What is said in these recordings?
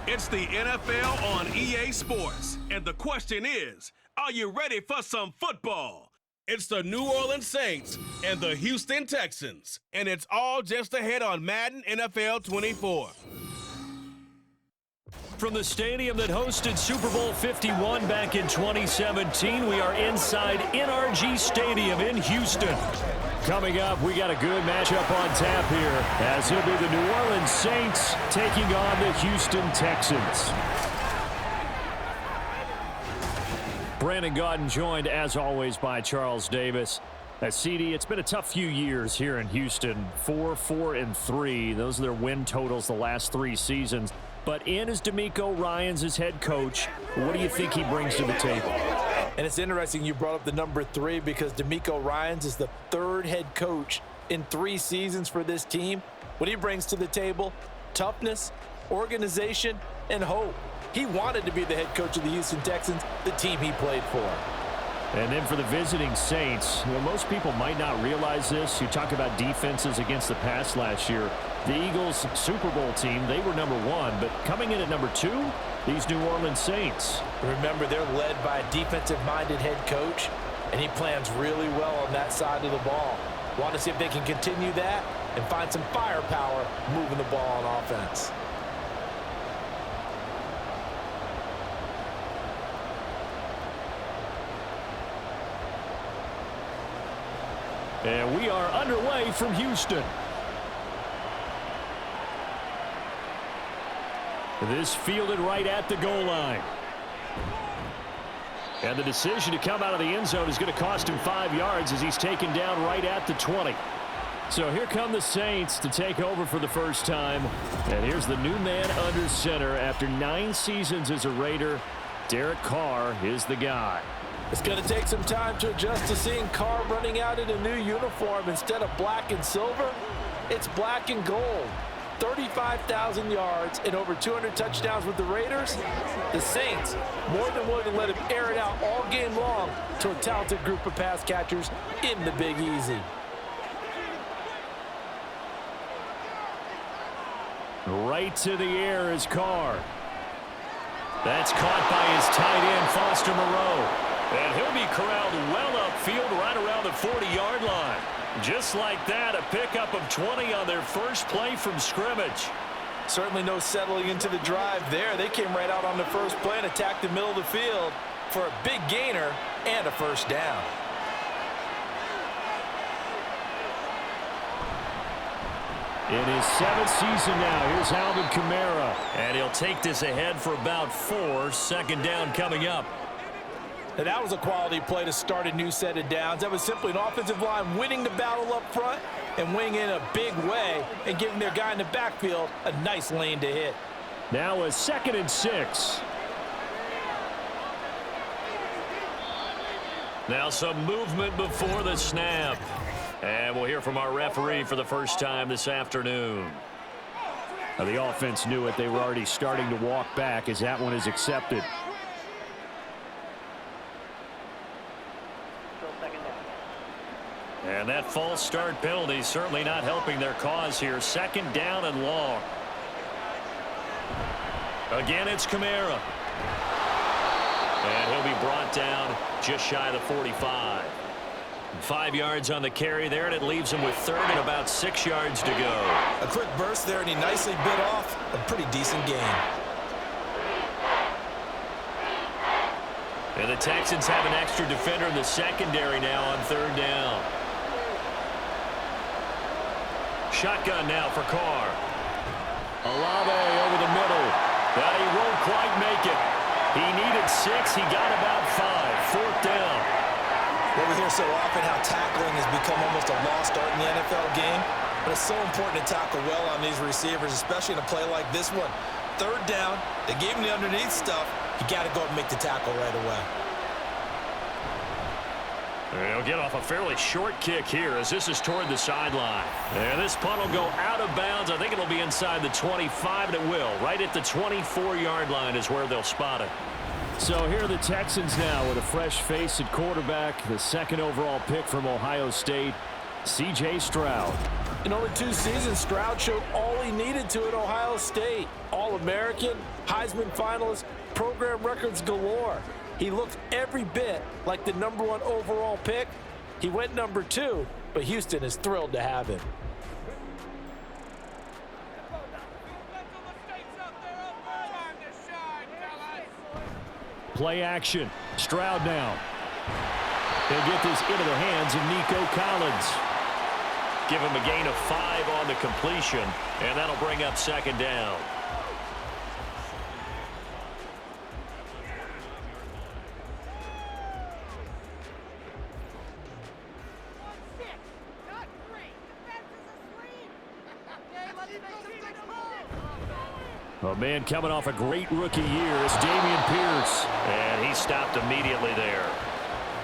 It's the NFL on EA Sports, and the question is, are you ready for some football? It's the New Orleans Saints and the Houston Texans, and it's all just ahead on Madden NFL 24. From the stadium that hosted Super Bowl 51 back in 2017, we are inside NRG Stadium in Houston. Coming up, we got a good matchup on tap here, as it'll be the New Orleans Saints taking on the Houston Texans. Brandon Gaudin joined, as always, by Charles Davis. CD, it's been a tough few years here in Houston. 4-4-3. Those are their win totals the last 3 seasons. But in is DeMeco Ryans as head coach. What do you think he brings to the table? And it's interesting you brought up the number 3 because DeMeco Ryans is the 3rd head coach in 3 seasons for this team. What he brings to the table: toughness, organization, and hope. He wanted to be the head coach of the Houston Texans, the team he played for. And then for the visiting Saints, most people might not realize this. You talk about defenses against the pass last year. The Eagles Super Bowl team, they were number 1, but coming in at number 2, these New Orleans Saints. Remember, they're led by a defensive-minded head coach, and he plans really well on that side of the ball. Want to see if they can continue that and find some firepower moving the ball on offense. And we are underway from Houston. This fielded right at the goal line. And the decision to come out of the end zone is going to cost him 5 yards as he's taken down right at the 20. So here come the Saints to take over for the first time. And here's the new man under center after 9 seasons as a Raider. Derek Carr is the guy. It's going to take some time to adjust to seeing Carr running out in a new uniform. Instead of black and silver, it's black and gold. 35,000 yards and over 200 touchdowns with the Raiders. The Saints more than willing to let him air it out all game long to a talented group of pass catchers in the Big Easy. Right to the air is Carr. That's caught by his tight end, Foster Moreau. And he'll be corralled well upfield right around the 40-yard line. Just like that, a pickup of 20 on their first play from scrimmage. Certainly no settling into the drive there. They came right out on the first play and attacked the middle of the field for a big gainer and a first down. In his 7th season now, here's Alvin Kamara. And he'll take this ahead for about 4. Second down coming up. And that was a quality play to start a new set of downs. That was simply an offensive line winning the battle up front and winning in a big way and giving their guy in the backfield a nice lane to hit. Now a 2nd and 6. Now some movement before the snap. And we'll hear from our referee for the first time this afternoon. Now the offense knew it. They were already starting to walk back as that one is accepted. And that false start penalty certainly not helping their cause here. 2nd down and long. Again, it's Kamara. And he'll be brought down just shy of the 45. 5 yards on the carry there, and it leaves him with 3rd and about 6 yards to go. A quick burst there, and he nicely bit off a pretty decent gain. And the Texans have an extra defender in the secondary now on 3rd down. Shotgun now for Carr. Olave over the middle. But he won't quite make it. He needed 6. He got about 5. 4th down. Well, we hear so often how tackling has become almost a lost art in the NFL game. But it's so important to tackle well on these receivers, especially in a play like this one. 3rd down. They gave him the underneath stuff. You got to go and make the tackle right away. He'll get off a fairly short kick here as this is toward the sideline. And this punt will go out of bounds. I think it'll be inside the 25, and it will. Right at the 24-yard line is where they'll spot it. So here are the Texans now with a fresh face at quarterback. The 2nd overall pick from Ohio State, C.J. Stroud. In only 2 seasons, Stroud showed all he needed to at Ohio State. All-American, Heisman finalist, program records galore. He looked every bit like the #1 overall pick. He went #2, but Houston is thrilled to have him. Play action. Stroud now. They'll get this into the hands of Nico Collins. Give him a gain of 5 on the completion, and that'll bring up 2nd down. A man coming off a great rookie year is Dameon Pierce. And he stopped immediately there.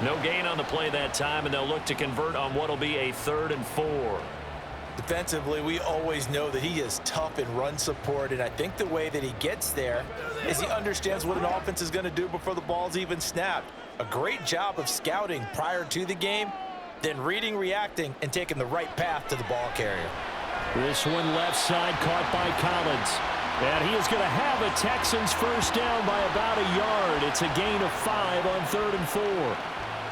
No gain on the play that time, and they'll look to convert on what will be a 3rd and 4. Defensively, we always know that he is tough in run support, and I think the way that he gets there is he understands what an offense is going to do before the ball's even snapped. A great job of scouting prior to the game, then reading, reacting, and taking the right path to the ball carrier. This one left side caught by Collins. And he is going to have a Texans first down by about a yard. It's a gain of 5 on 3rd and 4.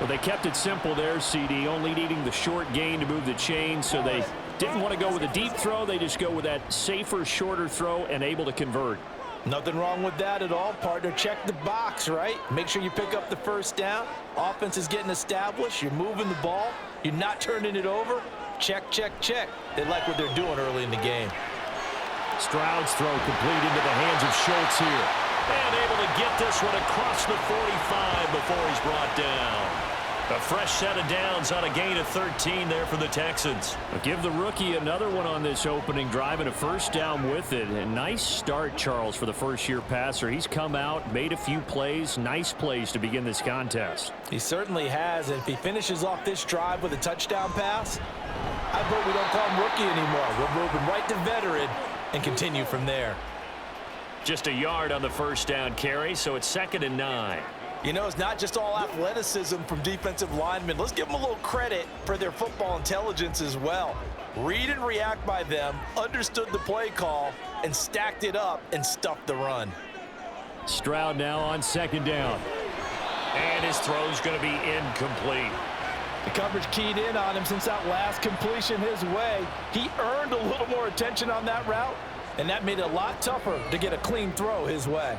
Well, they kept it simple there, CD, only needing the short gain to move the chain, so they didn't want to go with a deep throw. They just go with that safer, shorter throw and able to convert. Nothing wrong with that at all, partner. Check the box, right? Make sure you pick up the first down. Offense is getting established. You're moving the ball. You're not turning it over. Check, check, check. They like what they're doing early in the game. Stroud's throw complete into the hands of Schultz here. And able to get this one across the 45 before he's brought down. A fresh set of downs on a gain of 13 there for the Texans. Give the rookie another one on this opening drive and a first down with it. A nice start, Charles, for the first-year passer. He's come out, made a few plays, nice plays to begin this contest. He certainly has, and if he finishes off this drive with a touchdown pass, I vote we don't call him rookie anymore. We'll move him right to veteran and continue from there. Just a yard on the first down carry, so it's 2nd and 9. You know, it's not just all athleticism from defensive linemen. Let's give them a little credit for their football intelligence as well. Read and react by them, understood the play call, and stacked it up and stuffed the run. Stroud now on 2nd down. And his throw's going to be incomplete. The coverage keyed in on him since that last completion his way. He earned a little more attention on that route, and that made it a lot tougher to get a clean throw his way.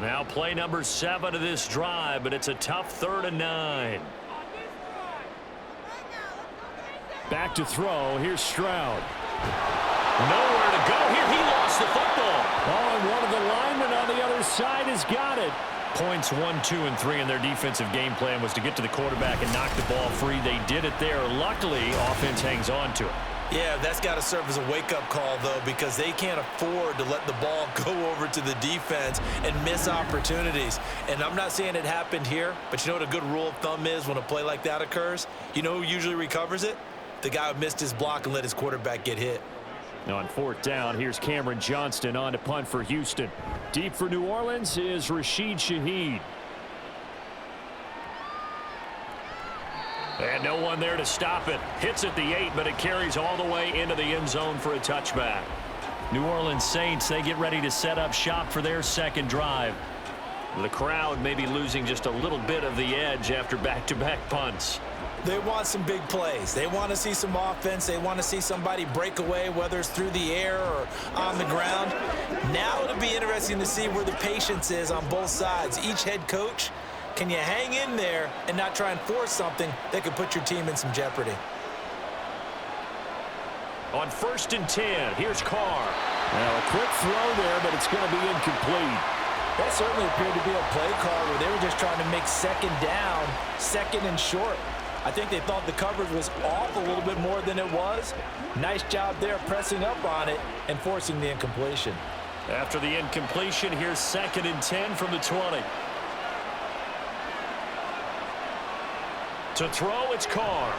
Now play number 7 of this drive, but it's a tough 3rd and 9. Back to throw. Here's Stroud. Nowhere to go here. He lost the football. Oh, and one of the linemen on the other side has got it. Points 1, 2, and 3 in their defensive game plan was to get to the quarterback and knock the ball free. They did it there. Luckily, offense hangs on to it. Yeah, that's got to serve as a wake-up call, though, because they can't afford to let the ball go over to the defense and miss opportunities. And I'm not saying it happened here, but you know what a good rule of thumb is when a play like that occurs? You know who usually recovers it? The guy who missed his block and let his quarterback get hit. Now on 4th down, here's Cameron Johnston on to punt for Houston. Deep for New Orleans is Rashid Shaheed. And no one there to stop it. Hits at the 8, but it carries all the way into the end zone for a touchback. New Orleans Saints, they get ready to set up shop for their 2nd drive. The crowd may be losing just a little bit of the edge after back-to-back punts. They want some big plays. They want to see some offense. They want to see somebody break away, whether it's through the air or on the ground. Now it'll be interesting to see where the patience is on both sides. Each head coach, can you hang in there and not try and force something that could put your team in some jeopardy? On 1st and 10, here's Carr. Now a quick throw there, but it's going to be incomplete. That certainly appeared to be a play call where they were just trying to make 2nd down, 2nd and short. I think they thought the coverage was off a little bit more than it was. Nice job there pressing up on it and forcing the incompletion. After the incompletion, here's 2nd and 10 from the 20. To throw, it's Carr.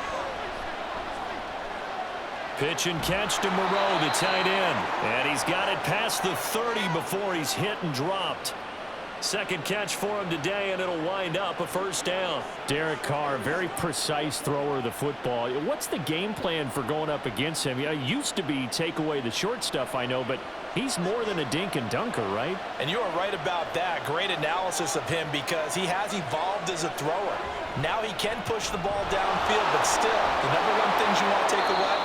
Pitch and catch to Moreau, the tight end. And he's got it past the 30 before he's hit and dropped. Second catch for him today, and it'll wind up a first down. Derek Carr, very precise thrower of the football. What's the game plan for going up against him? It used to be take away the short stuff, I know, but he's more than a dink and dunker, right? And you are right about that. Great analysis of him because he has evolved as a thrower. Now he can push the ball downfield, but still, the number one things you want to take away,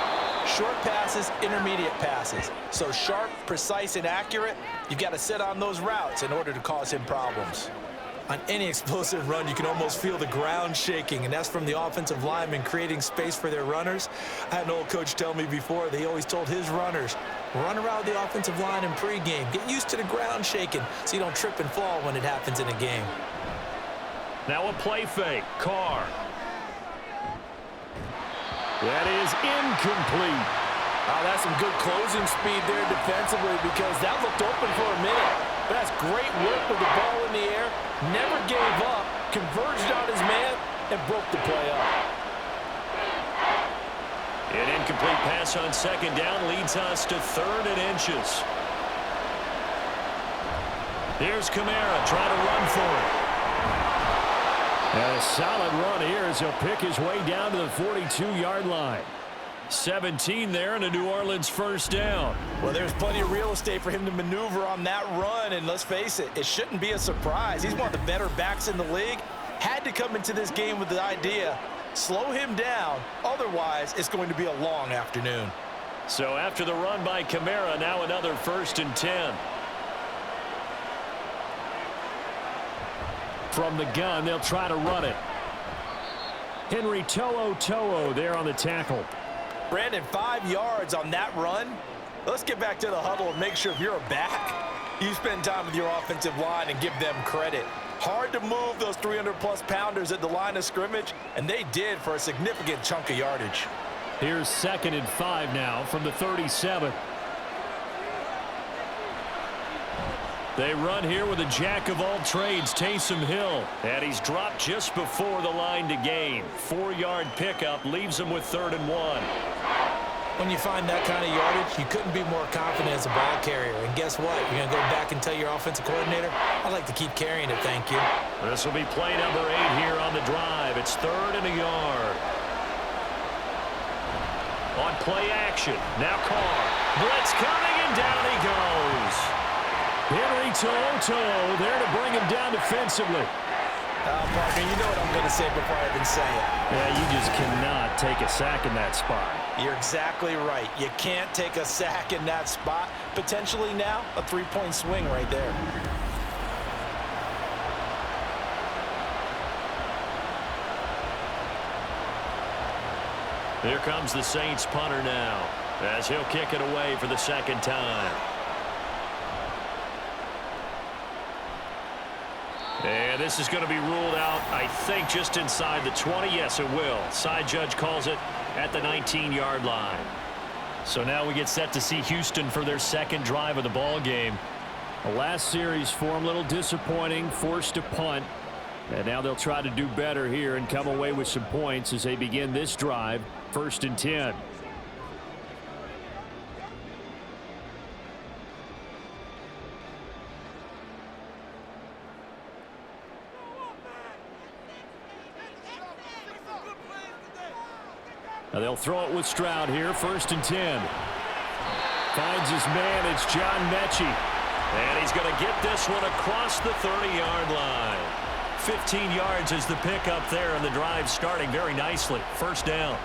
short passes, intermediate passes. So sharp, precise, and accurate, you've got to sit on those routes in order to cause him problems. On any explosive run, you can almost feel the ground shaking, and that's from the offensive linemen creating space for their runners. I had an old coach tell me before, they always told his runners, run around the offensive line in pregame. Get used to the ground shaking so you don't trip and fall when it happens in a game. Now a play fake. Carr. That is incomplete. That's some good closing speed there defensively because that looked open for a minute. But that's great work with the ball in the air. Never gave up, converged on his man, and broke the play up. An incomplete pass on second down leads us to 3rd and inches. Here's Kamara trying to run for it. And a solid run here as he'll pick his way down to the 42-yard line. 17 there and a New Orleans first down. Well, there's plenty of real estate for him to maneuver on that run, and let's face it, it shouldn't be a surprise. He's one of the better backs in the league. Had to come into this game with the idea, slow him down, otherwise it's going to be a long afternoon. So after the run by Kamara, now another 1st and 10. From the gun, they'll try to run it. Henry To'o there on the tackle. Brandon, 5 yards on that run. Let's get back to the huddle and make sure if you're a back, you spend time with your offensive line and give them credit. Hard to move those 300-plus pounders at the line of scrimmage, and they did for a significant chunk of yardage. Here's 2nd and 5 now from the 37. They run here with a jack of all trades, Taysom Hill. And he's dropped just before the line to gain. 4-yard pickup leaves him with 3rd and 1. When you find that kind of yardage, you couldn't be more confident as a ball carrier. And guess what? You're going to go back and tell your offensive coordinator, I'd like to keep carrying it, thank you. This will be play number 8 here on the drive. It's 3rd and a yard. On play action. Now Carr. Blitz coming, and down he goes. Henry To'o there to bring him down defensively. Partner, you know what I'm going to say before I even say it. Yeah, you just cannot take a sack in that spot. You're exactly right. You can't take a sack in that spot. Potentially now, a 3-point swing right there. Here comes the Saints punter now, as he'll kick it away for the 2nd time. And this is going to be ruled out, I think, just inside the 20. Yes, it will. Side judge calls it at the 19-yard line. So now we get set to see Houston for their 2nd drive of the ball game. The last series for him, a little disappointing, forced to punt. And now they'll try to do better here and come away with some points as they begin this drive, 1st and 10. Now they'll throw it with Stroud here, 1st and 10. Finds his man, it's John Mechie. And he's going to get this one across the 30-yard line. 15 yards is the pickup there, and the drive starting very nicely. 1st down.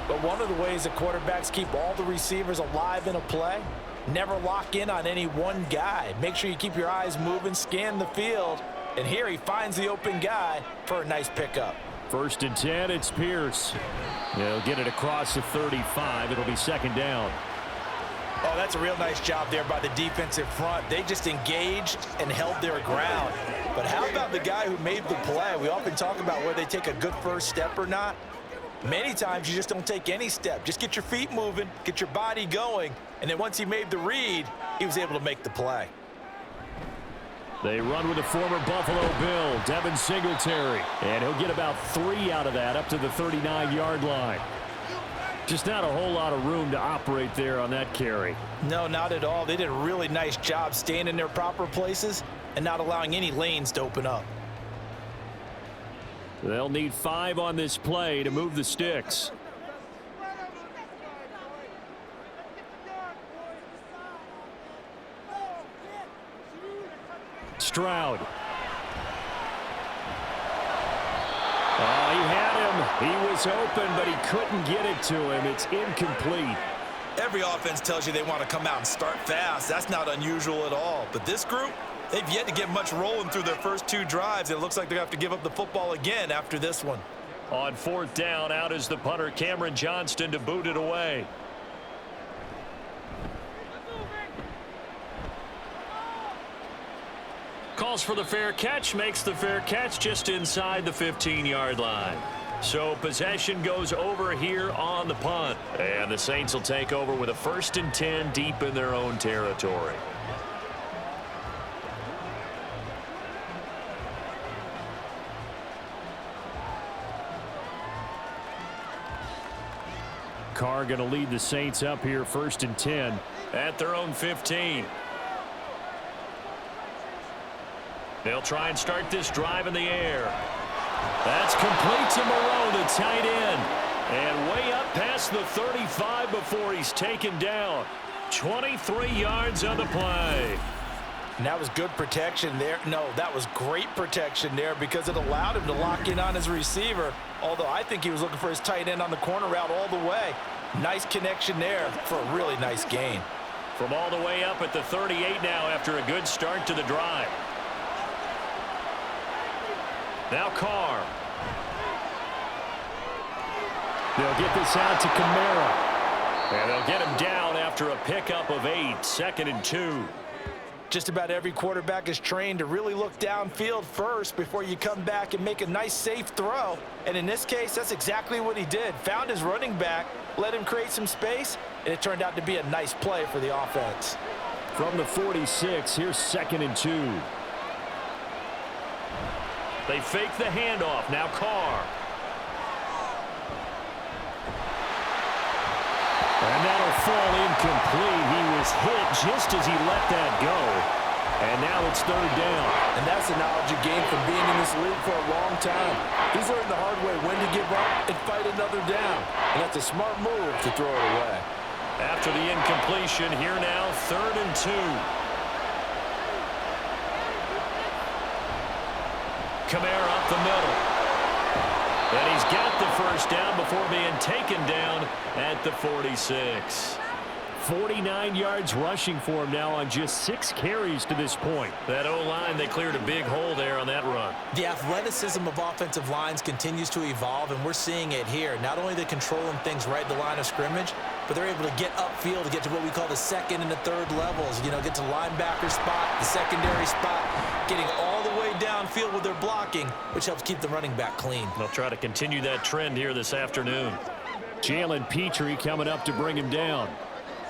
But one of the ways that quarterbacks keep all the receivers alive in a play, never lock in on any one guy. Make sure you keep your eyes moving, scan the field, and here he finds the open guy for a nice pickup. 1st and 10, it's Pierce. They'll get it across the 35. It'll be 2nd down. Oh, that's a real nice job there by the defensive front. They just engaged and held their ground. But how about the guy who made the play? We often talk about whether they take a good first step or not. Many times you just don't take any step. Just get your feet moving, get your body going, and then once he made the read, he was able to make the play. They run with the former Buffalo Bill, Devin Singletary, and he'll get about 3 out of that up to the 39-yard line. Just not a whole lot of room to operate there on that carry. No, not at all. They did a really nice job staying in their proper places and not allowing any lanes to open up. They'll need 5 on this play to move the sticks. Stroud. Oh, he had him. He was open, but he couldn't get it to him. It's incomplete. Every offense tells you they want to come out and start fast. That's not unusual at all. But this group, they've yet to get much rolling through their first 2 drives. It looks like they're going to have to give up the football again after this one. On 4th down, out is the punter, Cameron Johnston, to boot it away. Calls for the fair catch, makes the fair catch just inside the 15-yard line. So possession goes over here on the punt. And the Saints will take over with a 1st and 10 deep in their own territory. Carr going to lead the Saints up here 1st and 10. At their own 15. They'll try and start this drive in the air. That's complete to Moreau, the tight end. And way up past the 35 before he's taken down. 23 yards on the play. And that was good protection there. No, that was great protection there because it allowed him to lock in on his receiver. Although I think he was looking for his tight end on the corner route all the way. Nice connection there for a really nice gain. From all the way up at the 38 now after a good start to the drive. Now Carr. They'll get this out to Kamara. And they'll get him down after a pickup of 8, 2nd and 2. Just about every quarterback is trained to really look downfield first before you come back and make a nice safe throw. And in this case, that's exactly what he did. Found his running back, let him create some space, and it turned out to be a nice play for the offense. From the 46, here's 2nd and 2. They fake the handoff. Now Carr. And that'll fall incomplete. He was hit just as he let that go. And now it's 3rd down. And that's the knowledge you gain from being in this league for a long time. He's learned the hard way when to give up and fight another down. And that's a smart move to throw it away. After the incompletion, here now 3rd and 2. Kamara up the middle. And he's got the 1st down before being taken down at the 46. 49 yards rushing for him now on just 6 carries to this point. That O-line, they cleared a big hole there on that run. The athleticism of offensive lines continues to evolve, and we're seeing it here. Not only are they controlling things right at the line of scrimmage, but they're able to get upfield to get to what we call the 2nd and the 3rd levels. You know, get to linebacker spot, the secondary spot, getting all the way downfield with their blocking, which helps keep the running back clean. They'll try to continue that trend here this afternoon. Jalen Petrie coming up to bring him down.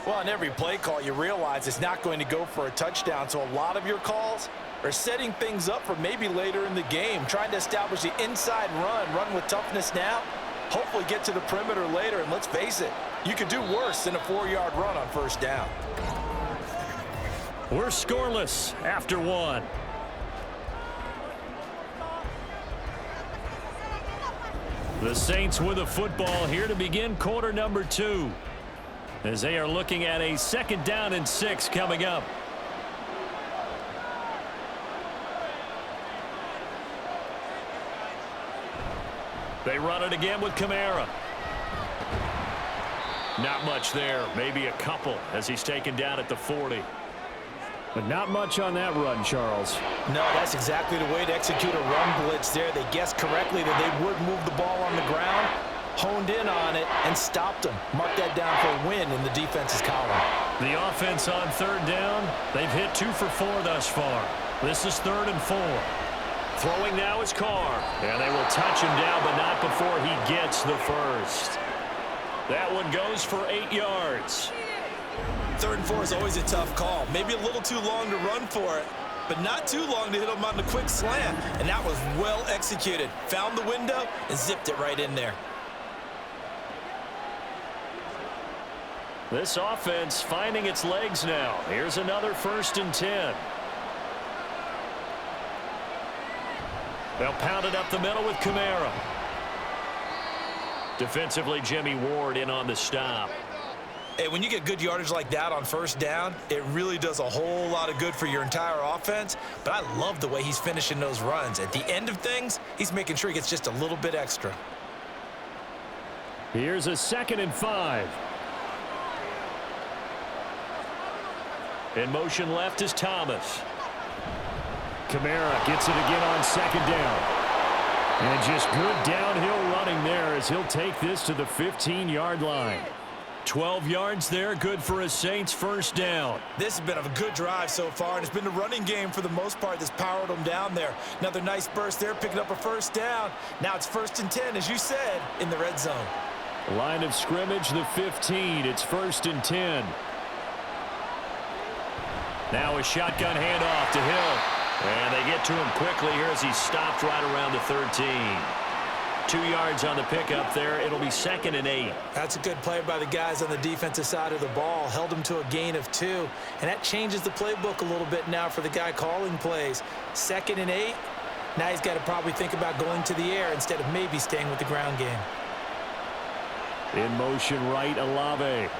Well, on every play call, you realize it's not going to go for a touchdown, so a lot of your calls are setting things up for maybe later in the game, trying to establish the inside run with toughness now, hopefully get to the perimeter later, and let's face it, you could do worse than a 4-yard run on 1st down. We're scoreless after 1. The Saints with a football here to begin quarter number 2. As they are looking at a 2nd down and 6 coming up. They run it again with Kamara. Not much there. Maybe a couple as he's taken down at the 40. But not much on that run, Charles. No, that's exactly the way to execute a run blitz there. They guessed correctly that they would move the ball on the ground, honed in on it, and stopped them. Mark that down for a win in the defense's column. The offense on 3rd down, they've hit 2 for 4 thus far. This is 3rd and 4. Throwing now is Carr. And they will touch him down, but not before he gets the 1st. That one goes for 8 yards. 3rd and 4 is always a tough call. Maybe a little too long to run for it, but not too long to hit him on the quick slant. And that was well executed. Found the window and zipped it right in there. This offense finding its legs now. Here's another 1st and 10. They'll pound it up the middle with Kamara. Defensively, Jimmy Ward in on the stop. Hey, when you get good yardage like that on first down, it really does a whole lot of good for your entire offense. But I love the way he's finishing those runs. At the end of things, he's making sure he gets just a little bit extra. Here's a 2nd and 5. In motion left is Thomas. Kamara gets it again on 2nd down. And just good downhill running there as he'll take this to the 15-yard line. 12 yards there, good for a Saints first down. This has been a good drive so far, and it's been the running game for the most part that's powered them down there. Another nice burst there, picking up a first down. Now it's 1st and 10, as you said, in the red zone. Line of scrimmage, the 15. It's 1st and 10. Now a shotgun handoff to Hill. And they get to him quickly here as he stopped right around the 13. 2 yards on the pickup there. It'll be 2nd and 8. That's a good play by the guys on the defensive side of the ball. Held him to a gain of 2. And that changes the playbook a little bit now for the guy calling plays. 2nd and 8. Now he's got to probably think about going to the air instead of maybe staying with the ground game. In motion right, Olave.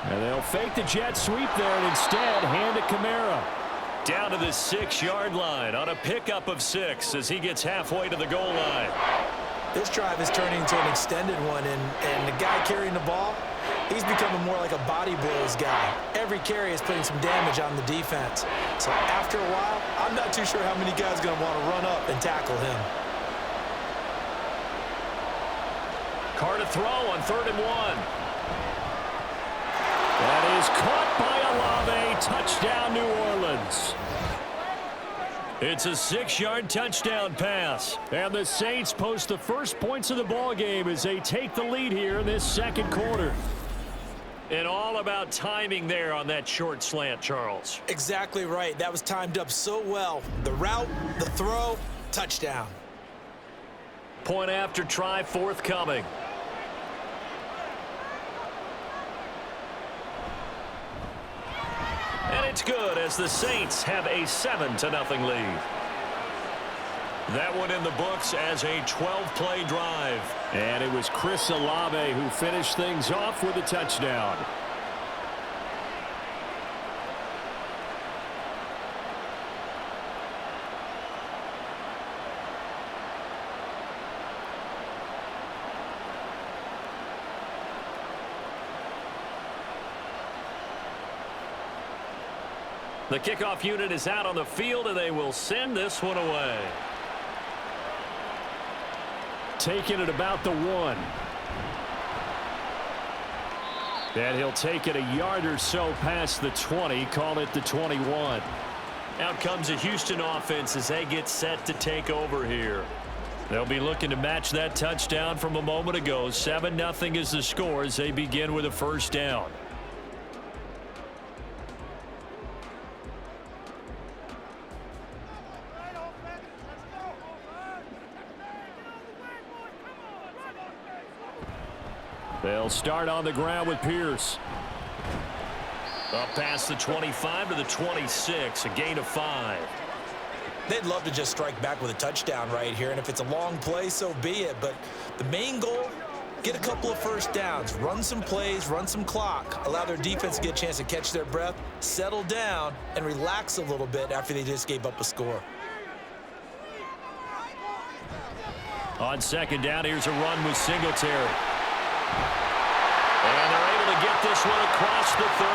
And they'll fake the jet sweep there and instead hand it Kamara. Down to the 6-yard line on a pickup of 6 as he gets halfway to the goal line. This drive is turning into an extended one, and the guy carrying the ball, he's becoming more like a body blows guy. Every carry is putting some damage on the defense. So after a while, I'm not too sure how many guys are going to want to run up and tackle him. Carr to throw on 3rd and 1. That is caught by Olave. Touchdown, New Orleans. It's a 6-yard touchdown pass. And the Saints post the first points of the ball game as they take the lead here in this 2nd quarter. And all about timing there on that short slant, Charles. Exactly right. That was timed up so well. The route, the throw, touchdown. Point after try forthcoming. And it's good as the Saints have a 7-0 lead. That one in the books as a 12-play drive. And it was Chris Olave who finished things off with a touchdown. The kickoff unit is out on the field, and they will send this one away. Taking it about the 1. And he'll take it a yard or so past the 20, call it the 21. Out comes a Houston offense as they get set to take over here. They'll be looking to match that touchdown from a moment ago. 7-0 is the score as they begin with a first down. They'll start on the ground with Pierce. Up past the 25 to the 26, a gain of 5. They'd love to just strike back with a touchdown right here, and if it's a long play, so be it. But the main goal, get a couple of first downs, run some plays, run some clock, allow their defense to get a chance to catch their breath, settle down, and relax a little bit after they just gave up a score. On 2nd down, here's a run with Singletary. And they're able to get this one across the 35.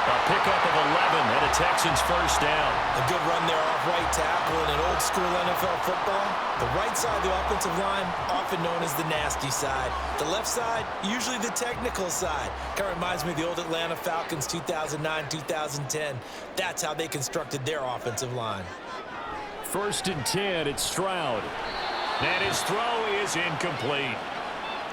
A pickup of 11 and a Texans first down. A good run there off right tackle in an old-school NFL football. The right side of the offensive line, often known as the nasty side. The left side, usually the technical side. Kind of reminds me of the old Atlanta Falcons 2009-2010. That's how they constructed their offensive line. 1st and 10, it's Stroud. And his throw is incomplete.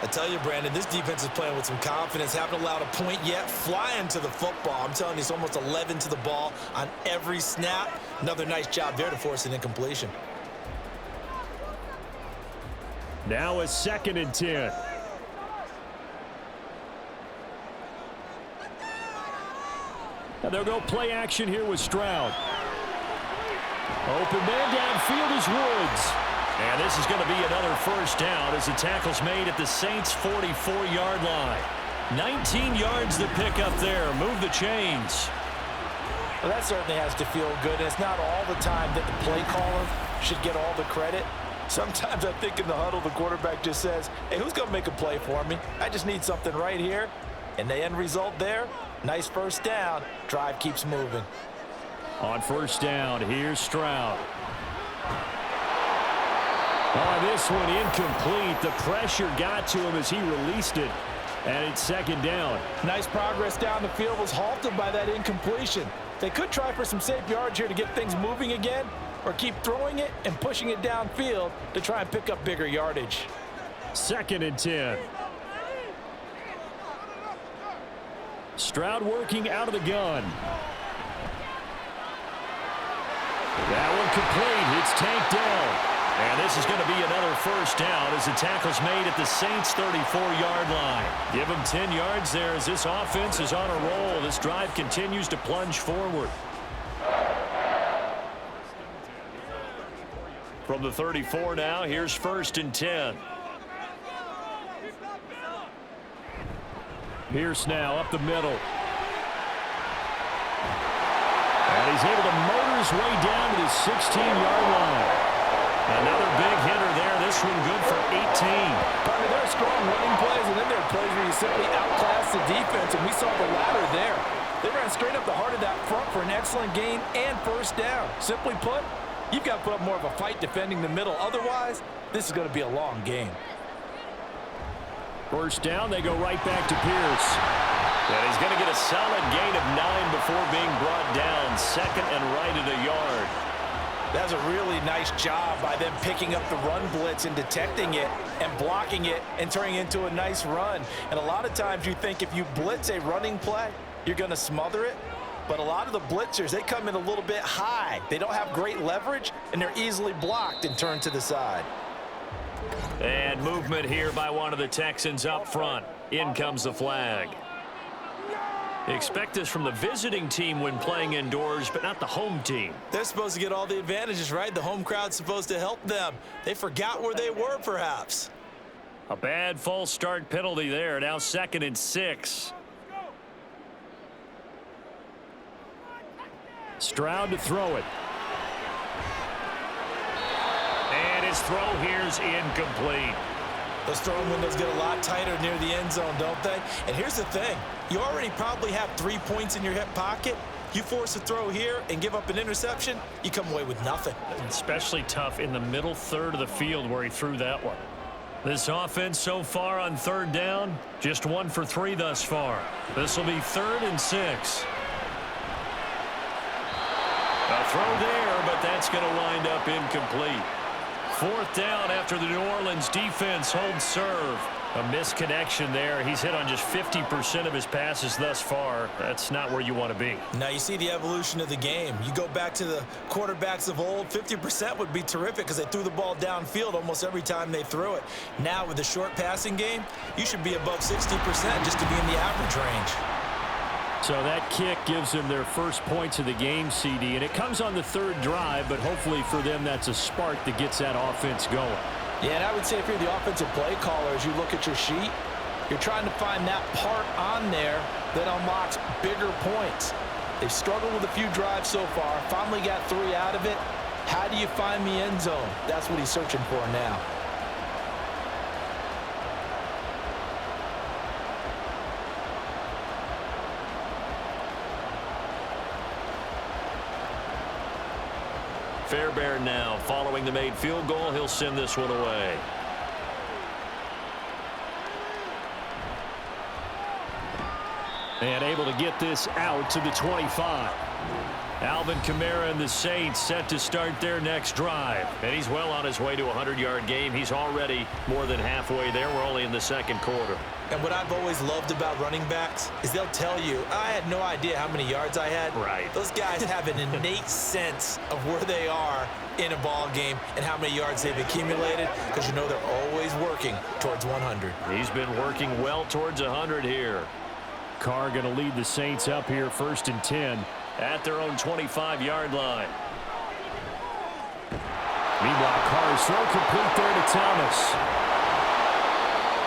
I tell you, Brandon, this defense is playing with some confidence. Haven't allowed a point yet. Flying to the football. I'm telling you, it's almost 11 to the ball on every snap. Another nice job there to force an incompletion. Now a 2nd and 10. And they'll go play action here with Stroud. Open man downfield is Woods. And this is going to be another first down as the tackle's made at the Saints' 44-yard line. 19 yards to pick up there. Move the chains. Well, that certainly has to feel good. It's not all the time that the play caller should get all the credit. Sometimes I think in the huddle, the quarterback just says, hey, who's going to make a play for me? I just need something right here. And the end result there, nice first down. Drive keeps moving. On first down, here's Stroud. Oh, this one incomplete. The pressure got to him as he released it. And it's second down. Nice progress down the field was halted by that incompletion. They could try for some safe yards here to get things moving again, or keep throwing it and pushing it downfield to try and pick up bigger yardage. 2nd and 10. Stroud working out of the gun. That one complete. It's tanked down. And this is going to be another first down as the tackle's made at the Saints' 34-yard line. Give them 10 yards there as this offense is on a roll. This drive continues to plunge forward. From the 34 now, here's 1st and 10. Pierce now up the middle. And he's able to motor his way down to the 16-yard line. Another big hitter there. This one good for 18. There are strong running plays, and then there are plays where you simply outclass the defense, and we saw the latter there. They ran straight up the heart of that front for an excellent gain and first down. Simply put, you've got to put up more of a fight defending the middle. Otherwise, this is going to be a long game. First down, they go right back to Pierce. And he's going to get a solid gain of 9 before being brought down. 2nd and right at a yard. That's a really nice job by them picking up the run blitz and detecting it and blocking it and turning it into a nice run. And a lot of times you think if you blitz a running play, you're going to smother it. But a lot of the blitzers, they come in a little bit high. They don't have great leverage, and they're easily blocked and turned to the side. And movement here by one of the Texans up front. In comes the flag. Expect this from the visiting team when playing indoors, but not the home team. They're supposed to get all the advantages, right? The home crowd's supposed to help them. They forgot where they were, perhaps. A bad false start penalty there. Now 2nd and 6. Stroud to throw it. And his throw here's incomplete. Those throwing windows get a lot tighter near the end zone, don't they? And here's the thing. You already probably have 3 points in your hip pocket. You force a throw here and give up an interception, you come away with nothing. Especially tough in the middle third of the field where he threw that one. This offense so far on 3rd down, just 1 for 3 thus far. This will be 3rd and 6. A throw there, but that's going to wind up incomplete. 4th down after the New Orleans defense holds serve. A misconnection there. He's hit on just 50% of his passes thus far. That's not where you want to be. Now you see the evolution of the game. You go back to the quarterbacks of old, 50% would be terrific because they threw the ball downfield almost every time they threw it. Now with the short passing game, you should be above 60% just to be in the average range. So that kick gives them their first points of the game, CD, and it comes on the 3rd drive, but hopefully for them that's a spark that gets that offense going. Yeah, and I would say if you're the offensive play caller, as you look at your sheet, you're trying to find that part on there that unlocks bigger points. They've struggled with a few drives so far, finally got 3 out of it. How do you find the end zone? That's what he's searching for now. Fairbairn now following the made field goal. He'll send this one away. And able to get this out to the 25. Alvin Kamara and the Saints set to start their next drive. And he's well on his way to a 100-yard game. He's already more than halfway there. We're only in the 2nd quarter. And what I've always loved about running backs is they'll tell you, I had no idea how many yards I had. Right. Those guys have an innate sense of where they are in a ball game and how many yards they've accumulated because you know they're always working towards 100. He's been working well towards 100 here. Carr going to lead the Saints up here 1st and 10. At their own 25-yard line. Meanwhile, Carr's throw complete there to Thomas.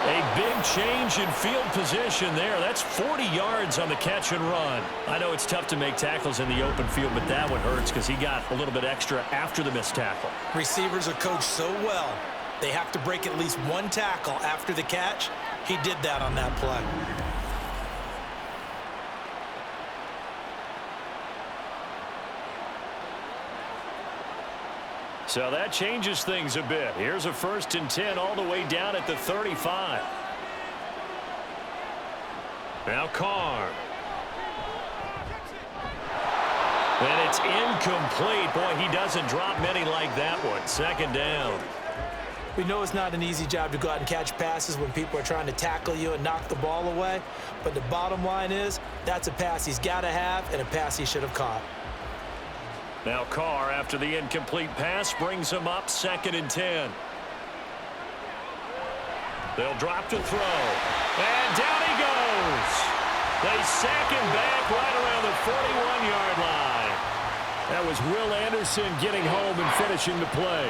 A big change in field position there. That's 40 yards on the catch and run. I know it's tough to make tackles in the open field, but that one hurts because he got a little bit extra after the missed tackle. Receivers are coached so well, they have to break at least one tackle after the catch. He did that on that play. So that changes things a bit. Here's a 1st and 10 all the way down at the 35. Now Carr. And it's incomplete. Boy, he doesn't drop many like that one. 2nd down. We know it's not an easy job to go out and catch passes when people are trying to tackle you and knock the ball away. But the bottom line is, that's a pass he's got to have and a pass he should have caught. Now Carr, after the incomplete pass, brings him up 2nd and 10. They'll drop to throw. And down he goes. They sack him back right around the 41-yard line. That was Will Anderson getting home and finishing the play.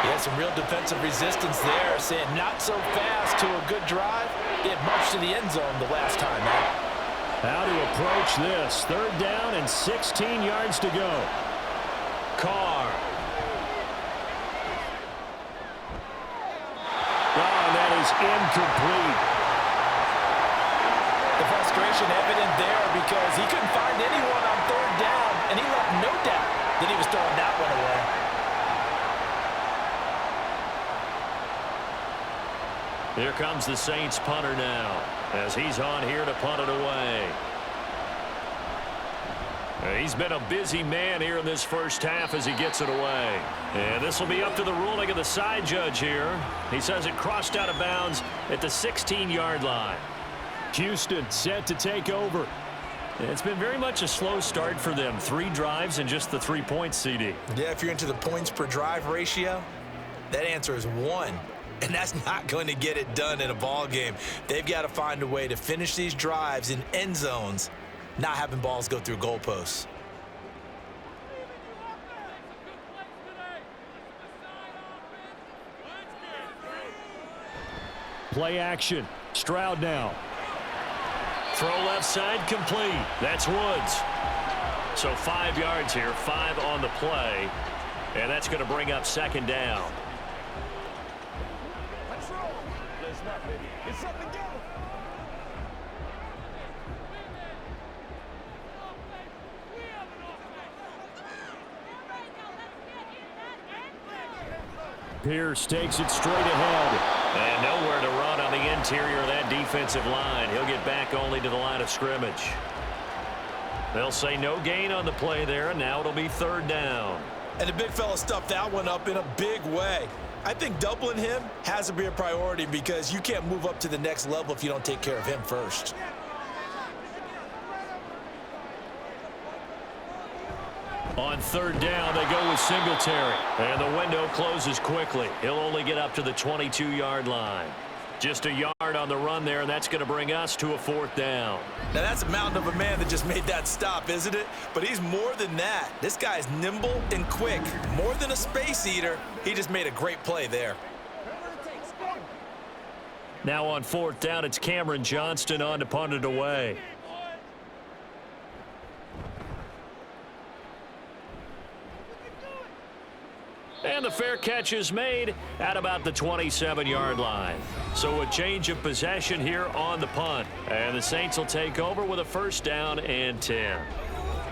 He had some real defensive resistance there, saying not so fast to a good drive. He had marched to the end zone the last time, man. How to approach this. 3rd down and 16 yards to go. Carr. Oh, that is incomplete. The frustration evident there because he couldn't find anyone on 3rd down, and he left no doubt that he was throwing that one away. Here comes the Saints punter now as he's on here to punt it away. He's been a busy man here in this first half as he gets it away. And this will be up to the ruling of the side judge here. He says it crossed out of bounds at the 16-yard line. Houston set to take over. It's been very much a slow start for them. 3 drives and just the 3 points, CD. Yeah, if you're into the points per drive ratio, that answer is 1. And that's not going to get it done in a ball game. They've got to find a way to finish these drives in end zones, not having balls go through goalposts. Play action. Stroud now. Throw left side complete. That's Woods. So 5 yards here, 5 on the play. And that's going to bring up 2nd down. Pierce takes it straight ahead. And nowhere to run on the interior of that defensive line. He'll get back only to the line of scrimmage. They'll say no gain on the play there, and now it'll be 3rd down. And the big fella stuffed that one up in a big way. I think doubling him has to be a priority because you can't move up to the next level if you don't take care of him first. On 3rd down, they go with Singletary. And the window closes quickly. He'll only get up to the 22-yard line. Just a yard on the run there, and that's going to bring us to a 4th down. Now, that's a mountain of a man that just made that stop, isn't it? But he's more than that. This guy's nimble and quick. More than a space eater. He just made a great play there. Now on 4th down, it's Cameron Johnston on to punt it away. And the fair catch is made at about the 27-yard line. So a change of possession here on the punt. And the Saints will take over with a 1st down and 10.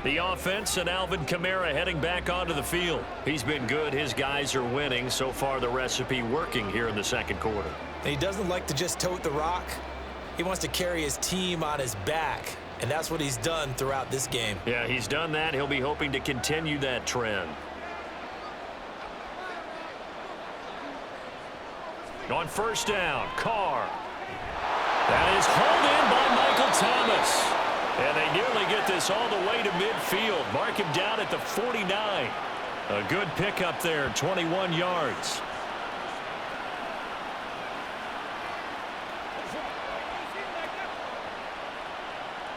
The offense and Alvin Kamara heading back onto the field. He's been good. His guys are winning. So far, the recipe working here in the 2nd quarter. And he doesn't like to just tote the rock. He wants to carry his team on his back. And that's what he's done throughout this game. Yeah, he's done that. He'll be hoping to continue that trend. On 1st down, Carr. That is hauled in by Michael Thomas. And they nearly get this all the way to midfield. Mark him down at the 49. A good pickup there, 21 yards.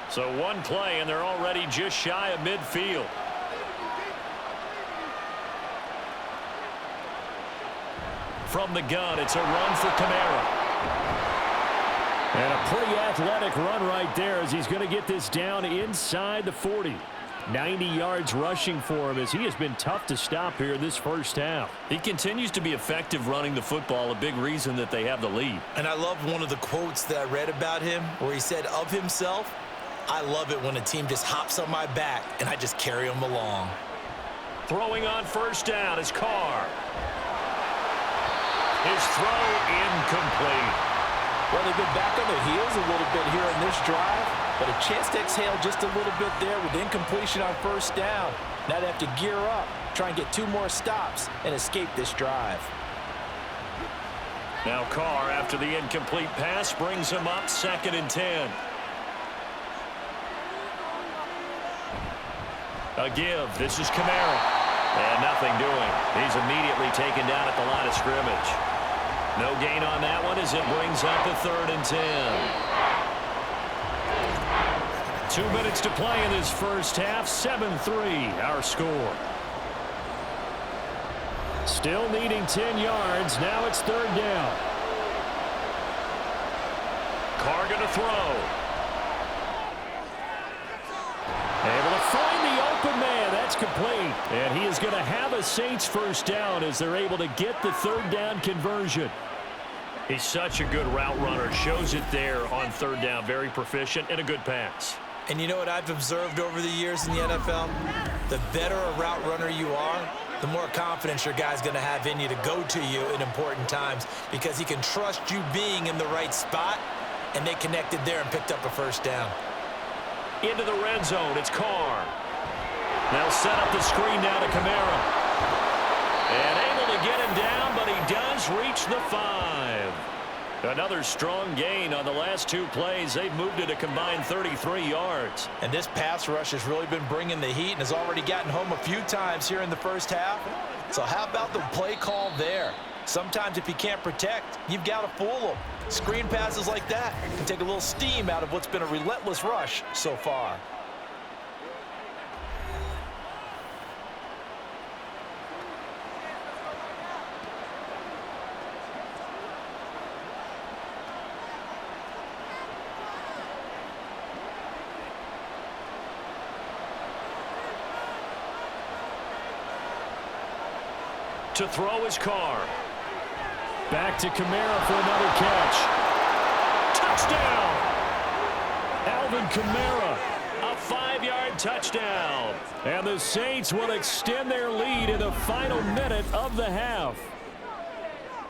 So one play, and they're already just shy of midfield. from the gun. It's a run for Kamara. And a pretty athletic run right there as he's going to get this down inside the 40. 90 yards rushing for him as he has been tough to stop here in this first half. He continues to be effective running the football, a big reason that they have the lead. And I love one of the quotes that I read about him where he said of himself, "I love it when a team just hops on my back and I just carry them along." Throwing on first down is Carr. His throw incomplete. Well, they've been back on their heels a little bit here in this drive, but a chance to exhale just a little bit there with incompletion on first down. Now they have to gear up, try and get 2 more stops, and escape this drive. Now Carr, after the incomplete pass, brings him up 2nd and 10. A give. This is Kamara. And nothing doing. He's immediately taken down at the line of scrimmage. No gain on that one as it brings up a 3rd and 10. 2 minutes to play in this first half. 7-3 our score. Still needing 10 yards. Now it's 3rd down. Carr going to throw. Able to find the open man. That's complete. And he is going to have a Saints first down as they're able to get the 3rd down conversion. He's such a good route runner. Shows it there on 3rd down. Very proficient and a good pass. And you know what I've observed over the years in the NFL? The better a route runner you are, the more confidence your guy's going to have in you to go to you in important times because he can trust you being in the right spot, and they connected there and picked up a first down. Into the red zone. It's Carr. They'll set up the screen now to Kamara. And able to get him down, but he does reach the 5. Another strong gain on the last 2 plays. They've moved it a combined 33 yards. And this pass rush has really been bringing the heat and has already gotten home a few times here in the first half. So how about the play call there? Sometimes if you can't protect, you've got to fool them. Screen passes like that can take a little steam out of what's been a relentless rush so far. To throw is Carr. Back to Kamara for another catch. Touchdown! Alvin Kamara. A 5-yard touchdown. And the Saints will extend their lead in the final minute of the half.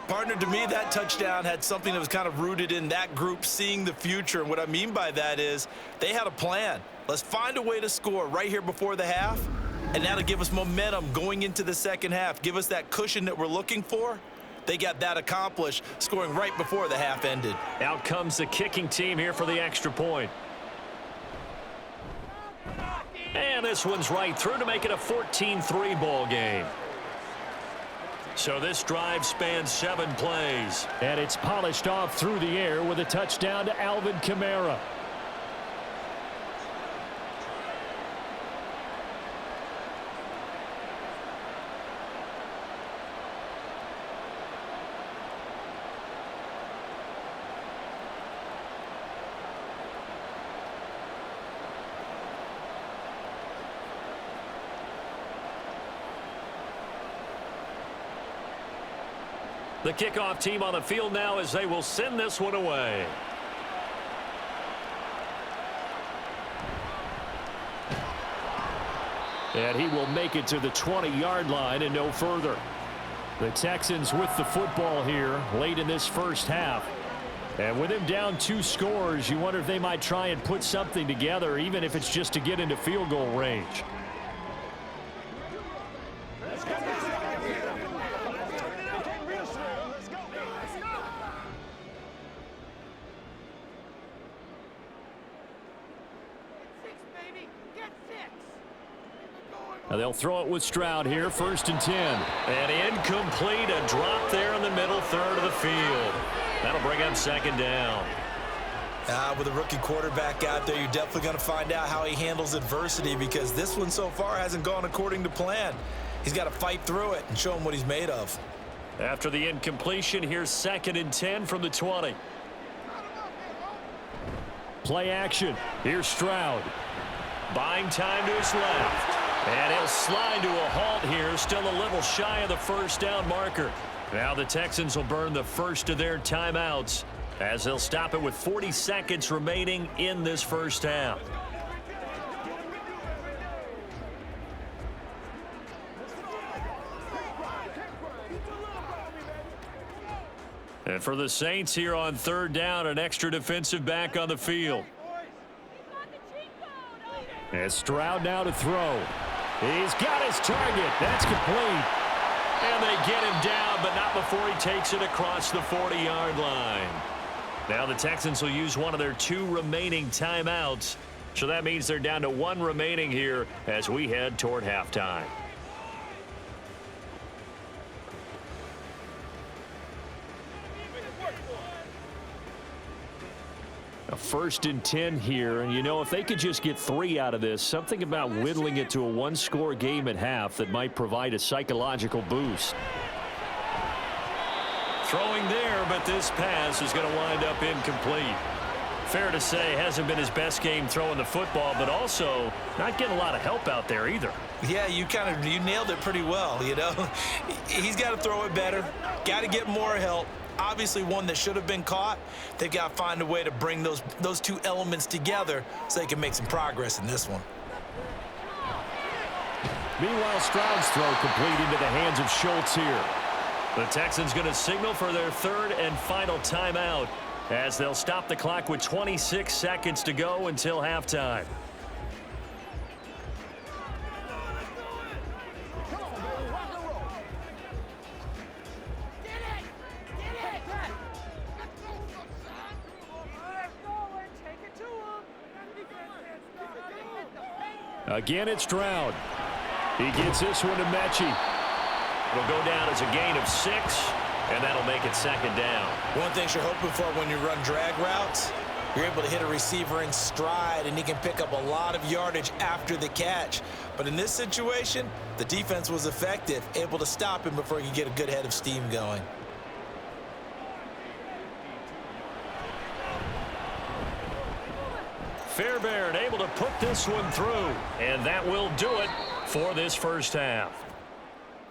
Partner, to me, that touchdown had something that was kind of rooted in that group seeing the future. And what I mean by that is they had a plan. Let's find a way to score right here before the half. And that'll give us momentum going into the second half. Give us that cushion that we're looking for. They got that accomplished, scoring right before the half ended. Out comes the kicking team here for the extra point. And this one's right through to make it a 14-3 ball game. So this drive spans 7 plays. And it's polished off through the air with a touchdown to Alvin Kamara. The kickoff team on the field now as they will send this one away. And he will make it to the 20-yard line and no further. The Texans with the football here late in this first half. And with him down 2 scores, you wonder if they might try and put something together, even if it's just to get into field goal range. Now they'll throw it with Stroud here, 1st and 10. And incomplete, a drop there in the middle third of the field. That'll bring up 2nd down. With a rookie quarterback out there, you're definitely going to find out how he handles adversity because this one so far hasn't gone according to plan. He's got to fight through it and show him what he's made of. After the incompletion, here's 2nd and 10 from the 20. Play action. Here's Stroud. Buying time to his left. And he'll slide to a halt here, still a little shy of the first down marker. Now the Texans will burn the first of their timeouts as they'll stop it with 40 seconds remaining in this first half. And for the Saints here on 3rd down, an extra defensive back on the field. And Stroud now to throw. He's got his target. That's complete. And they get him down, but not before he takes it across the 40-yard line. Now the Texans will use one of their 2 remaining timeouts. So that means they're down to 1 remaining here as we head toward halftime. A 1st and 10 here, and you know, if they could just get 3 out of this, something about whittling it to a 1-score game at half that might provide a psychological boost. Throwing there, but this pass is going to wind up incomplete. Fair to say, hasn't been his best game throwing the football, but also not getting a lot of help out there either. Yeah, you nailed it pretty well, you know. He's got to throw it better, got to get more help. Obviously one that should have been caught. They've got to find a way to bring those 2 elements together so they can make some progress in this one. Meanwhile, Stroud's throw complete into the hands of Schultz here. The Texans going to signal for their 3rd and final timeout as they'll stop the clock with 26 seconds to go until halftime. Again, it's Stroud. He gets this one to Mechie. It'll go down as a gain of 6, and that'll make it 2nd down. One thing you're hoping for when you run drag routes, you're able to hit a receiver in stride, and he can pick up a lot of yardage after the catch. But in this situation, the defense was effective, able to stop him before he could get a good head of steam going. Fairbairn able to put this one through, and that will do it for this first half.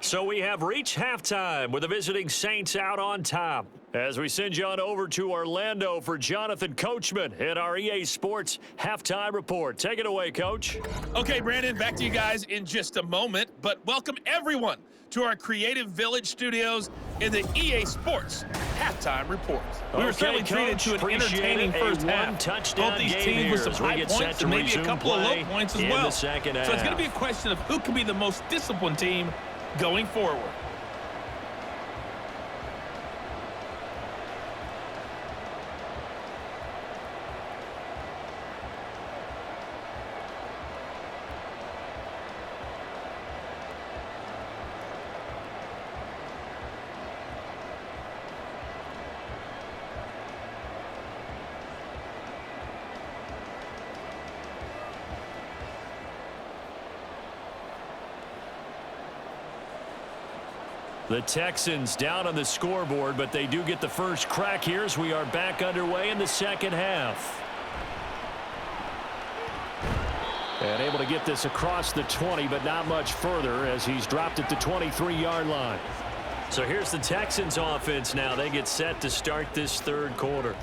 So we have reached halftime with the visiting Saints out on top. As we send you on over to Orlando for Jonathan Coachman in our EA Sports Halftime Report. Take it away, Coach. Okay, Brandon, back to you guys in just a moment, but welcome everyone to our Creative Village studios in the EA Sports Halftime Report. We were certainly treated to an entertaining first half. Both these teams with some high points and maybe a couple of low points as well. So it's going to be a question of who can be the most disciplined team going forward. The Texans down on the scoreboard, but they do get the first crack here as we are back underway in the second half. And able to get this across the 20, but not much further as he's dropped at the 23-yard line. So here's the Texans offense now. They get set to start this third quarter.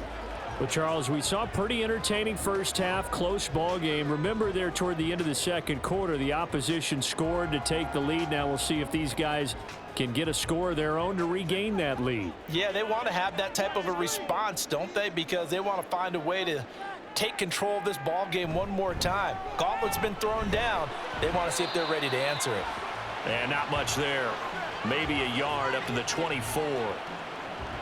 Well, Charles, we saw a pretty entertaining first half, close ball game. Remember there toward the end of the second quarter, the opposition scored to take the lead. Now we'll see if these guys can get a score of their own to regain that lead. Yeah, they want to have that type of a response, don't they? Because they want to find a way to take control of this ball game one more time. Gauntlet's been thrown down. They want to see if they're ready to answer it. And not much there. Maybe a yard up to the 24.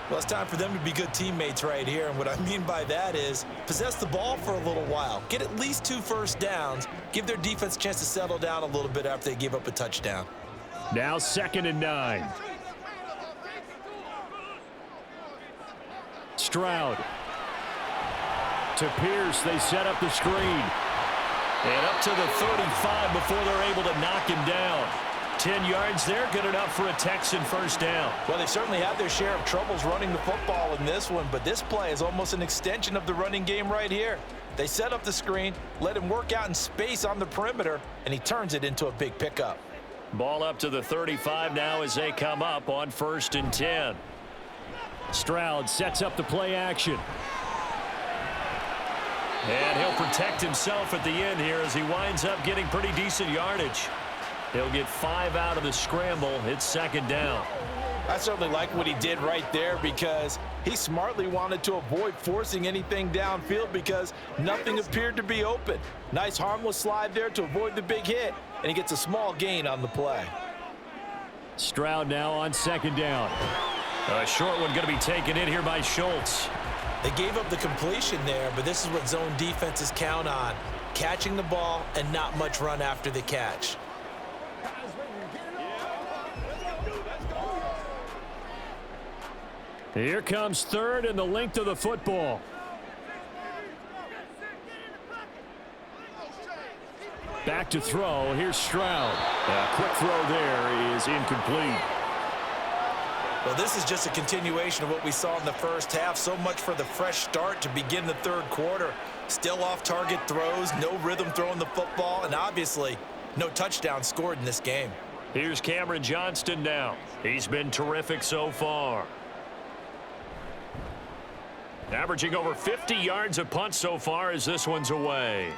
Well, it's time for them to be good teammates right here. And what I mean by that is possess the ball for a little while. Get at least 2 first downs. Give their defense a chance to settle down a little bit after they give up a touchdown. Now 2nd and 9. Stroud. To Pierce. They set up the screen. And up to the 35 before they're able to knock him down. 10 yards there, good enough for a Texan first down. Well, they certainly had their share of troubles running the football in this one, but this play is almost an extension of the running game right here. They set up the screen, let him work out in space on the perimeter, and he turns it into a big pickup. Ball up to the 35 now as they come up on 1st and 10. Stroud sets up the play action. And he'll protect himself at the end here as he winds up getting pretty decent yardage. He'll get 5 out of the scramble. It's 2nd down. I certainly like what he did right there because he smartly wanted to avoid forcing anything downfield because nothing appeared to be open. Nice harmless slide there to avoid the big hit, and he gets a small gain on the play. Stroud now on 2nd down. A short one going to be taken in here by Schultz. They gave up the completion there, but this is what zone defenses count on. Catching the ball and not much run after the catch. Here comes 3rd and the length of the football. Back to throw. Here's Stroud. A quick throw there is incomplete. Well, this is just a continuation of what we saw in the first half. So much for the fresh start to begin the 3rd quarter. Still off-target throws, no rhythm throwing the football, and obviously no touchdown scored in this game. Here's Cameron Johnston now. He's been terrific so far. Averaging over 50 yards a punt so far as this one's away.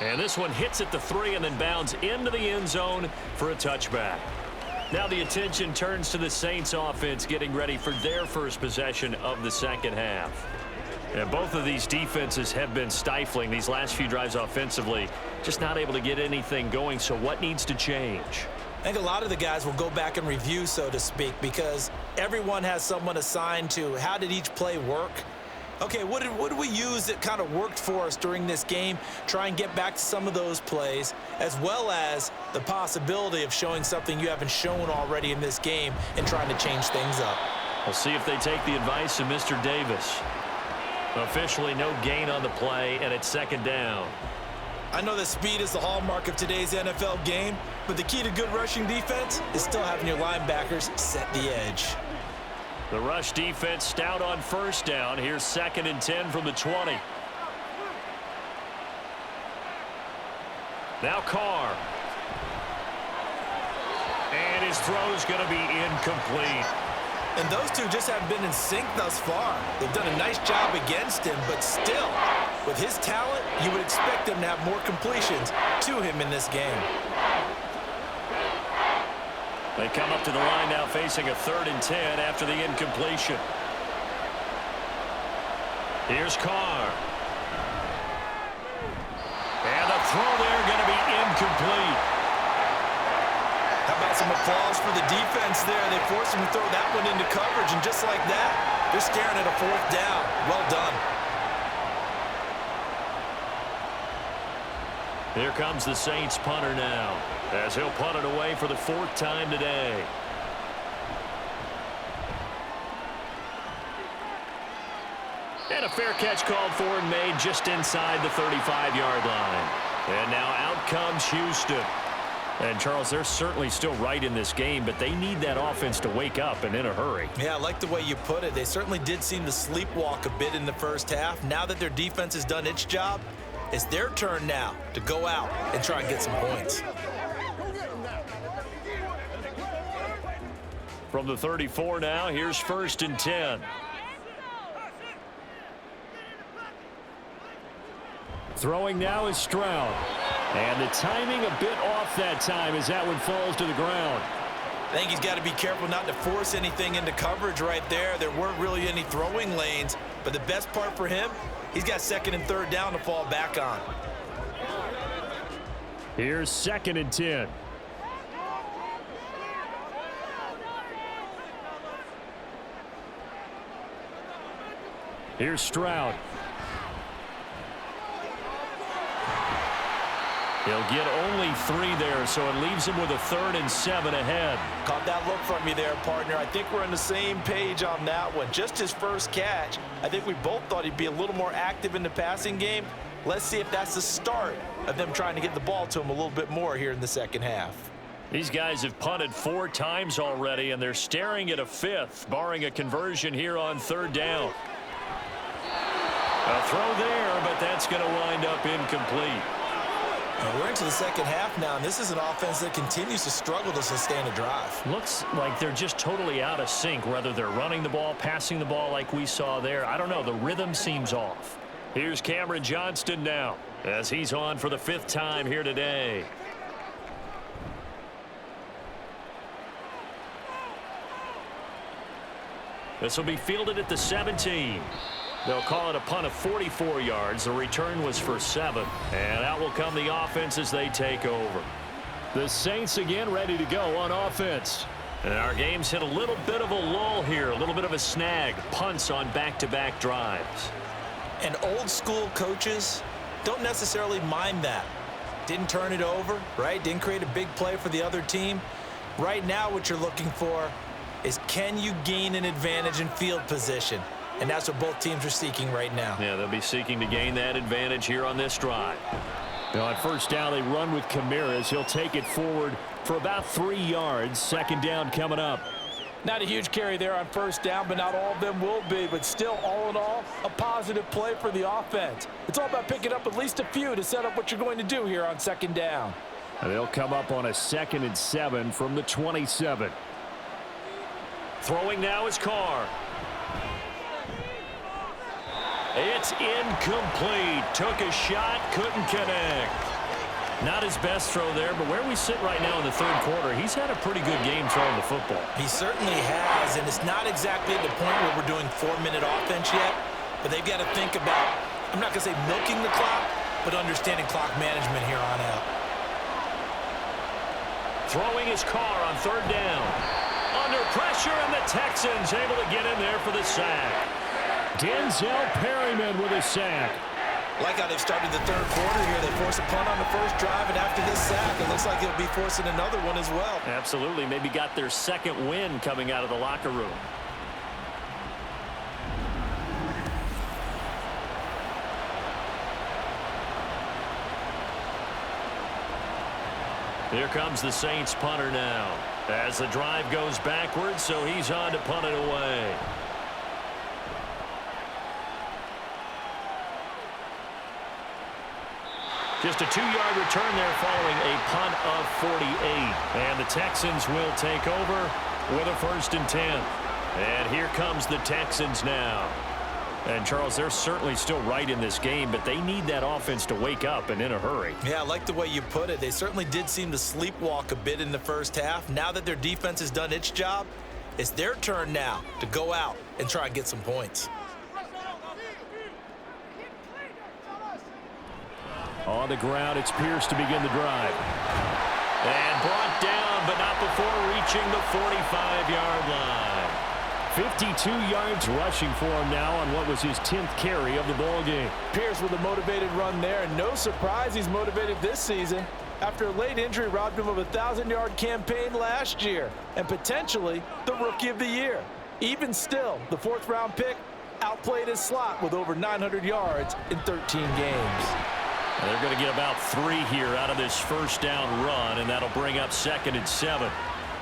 And this one hits at the 3 and then bounds into the end zone for a touchback. Now the attention turns to the Saints offense getting ready for their first possession of the 2nd half. And both of these defenses have been stifling these last few drives offensively. Just not able to get anything going, so what needs to change? I think a lot of the guys will go back and review, so to speak, because everyone has someone assigned to how did each play work. Okay, what did we use that kind of worked for us during this game? Try and get back to some of those plays, as well as the possibility of showing something you haven't shown already in this game and trying to change things up. We'll see if they take the advice of Mr. Davis. Officially no gain on the play, and it's 2nd down. I know that speed is the hallmark of today's NFL game, but the key to good rushing defense is still having your linebackers set the edge. The rush defense stout on 1st down. Here's 2nd and 10 from the 20. Now Carr. And his throw's going to be incomplete. And those two just haven't been in sync thus far. They've done a nice job against him, but still, with his talent, you would expect them to have more completions to him in this game. They come up to the line now facing a 3rd and 10 after the incompletion. Here's Carr. And the throw there going to be incomplete. How about some applause for the defense there? They forced him to throw that one into coverage, and just like that, they're staring at a 4th down. Well done. Here comes the Saints punter now, as he'll punt it away for the 4th time today. And a fair catch called for and made just inside the 35-yard line. And now out comes Houston. And, Charles, they're certainly still right in this game, but they need that offense to wake up and in a hurry. Yeah, I like the way you put it. They certainly did seem to sleepwalk a bit in the first half. Now that their defense has done its job, it's their turn now to go out and try and get some points. From the 34 now, here's 1st and 10. Throwing now is Stroud. And the timing a bit off that time as that one falls to the ground. I think he's got to be careful not to force anything into coverage right there. There weren't really any throwing lanes, but the best part for him, he's got 2nd and 3rd down to fall back on. Here's 2nd and 10. Here's Stroud. He'll get only 3 there, so it leaves him with a 3rd and 7 ahead. Caught that look from you there, partner. I think we're on the same page on that one. Just his first catch. I think we both thought he'd be a little more active in the passing game. Let's see if that's the start of them trying to get the ball to him a little bit more here in the second half. These guys have punted 4 times already, and they're staring at a 5th, barring a conversion here on 3rd down. A throw there, but that's going to wind up incomplete. We're into the second half now, and this is an offense that continues to struggle to sustain a drive. Looks like they're just totally out of sync, whether they're running the ball, passing the ball like we saw there. I don't know. The rhythm seems off. Here's Cameron Johnston now as he's on for the 5th time here today. This will be fielded at the 17. They'll call it a punt of 44 yards. The return was for 7. And out will come the offense as they take over. The Saints again ready to go on offense. And our game's hit a little bit of a lull here, a little bit of a snag. Punts on back-to-back drives. And old school coaches don't necessarily mind that. Didn't turn it over, right? Didn't create a big play for the other team. Right now what you're looking for is, can you gain an advantage in field position? And that's what both teams are seeking right now. Yeah, they'll be seeking to gain that advantage here on this drive. On 1st down, they run with Camaras. He'll take it forward for about 3 yards. 2nd down coming up. Not a huge carry there on 1st down, but not all of them will be. But still, all in all, a positive play for the offense. It's all about picking up at least a few to set up what you're going to do here on 2nd down. And they'll come up on a 2nd and 7 from the 27. Throwing now is Carr. It's incomplete. Took a shot, couldn't connect. Not his best throw there, but where we sit right now in the 3rd quarter, he's had a pretty good game throwing the football. He certainly has, and it's not exactly at the point where we're doing 4-minute offense yet, but they've got to think about, I'm not going to say milking the clock, but understanding clock management here on out. Throwing his Carr on 3rd down. Under pressure, and the Texans able to get in there for the sack. Denzel Perryman with a sack. Like how they've started the 3rd quarter here. They force a punt on the 1st drive, and after this sack, it looks like they'll be forcing another one as well. Absolutely. Maybe got their 2nd win coming out of the locker room. Here comes the Saints punter now as the drive goes backwards, so he's on to punt it away. Just a 2-yard return there following a punt of 48. And the Texans will take over with a 1st and 10. And here comes the Texans now. And, Charles, they're certainly still right in this game, but they need that offense to wake up and in a hurry. Yeah, I like the way you put it. They certainly did seem to sleepwalk a bit in the 1st half. Now that their defense has done its job, it's their turn now to go out and try and get some points. On the ground, it's Pierce to begin the drive. And brought down, but not before reaching the 45-yard line. 52 yards rushing for him now on what was his 10th carry of the ball game. Pierce with a motivated run there, and no surprise he's motivated this season after a late injury robbed him of a 1,000-yard campaign last year and potentially the Rookie of the Year. Even still, the 4th-round pick outplayed his slot with over 900 yards in 13 games. And they're going to get about 3 here out of this 1st down run, and that'll bring up 2nd and 7.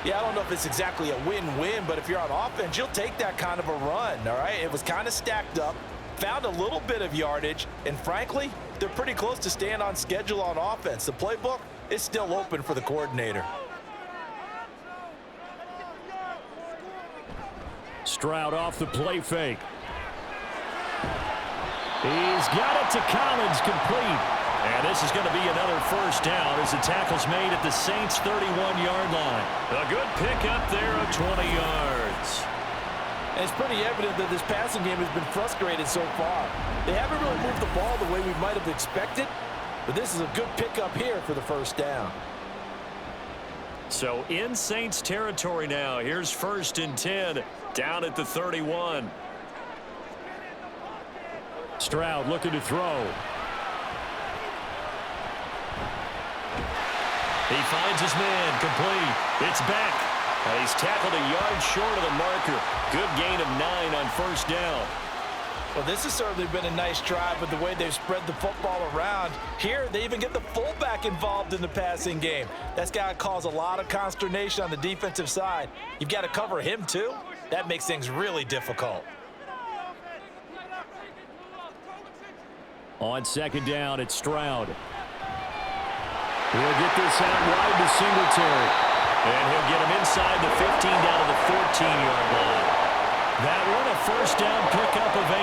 Yeah, I don't know if it's exactly a win-win, but if you're on offense, you'll take that kind of a run, all right? It was kind of stacked up, found a little bit of yardage, and frankly, they're pretty close to staying on schedule on offense. The playbook is still open for the coordinator. Stroud off the play fake. He's got it to Collins, complete. And this is going to be another 1st down as the tackle's made at the Saints' 31-yard line. A good pickup there of 20 yards. And it's pretty evident that this passing game has been frustrated so far. They haven't really moved the ball the way we might have expected, but this is a good pickup here for the 1st down. So in Saints territory now. Here's 1st and 10 down at the 31. Stroud looking to throw. He finds his man, complete. It's back. He's tackled a yard short of the marker. Good gain of 9 on 1st down. Well, this has certainly been a nice drive with the way they've spread the football around. Here, they even get the fullback involved in the passing game. That's got to cause a lot of consternation on the defensive side. You've got to cover him, too. That makes things really difficult. On second down, it's Stroud. He'll get this out wide to Singletary. And he'll get him inside the 15 down to the 14-yard line. That one a first down pickup of 8.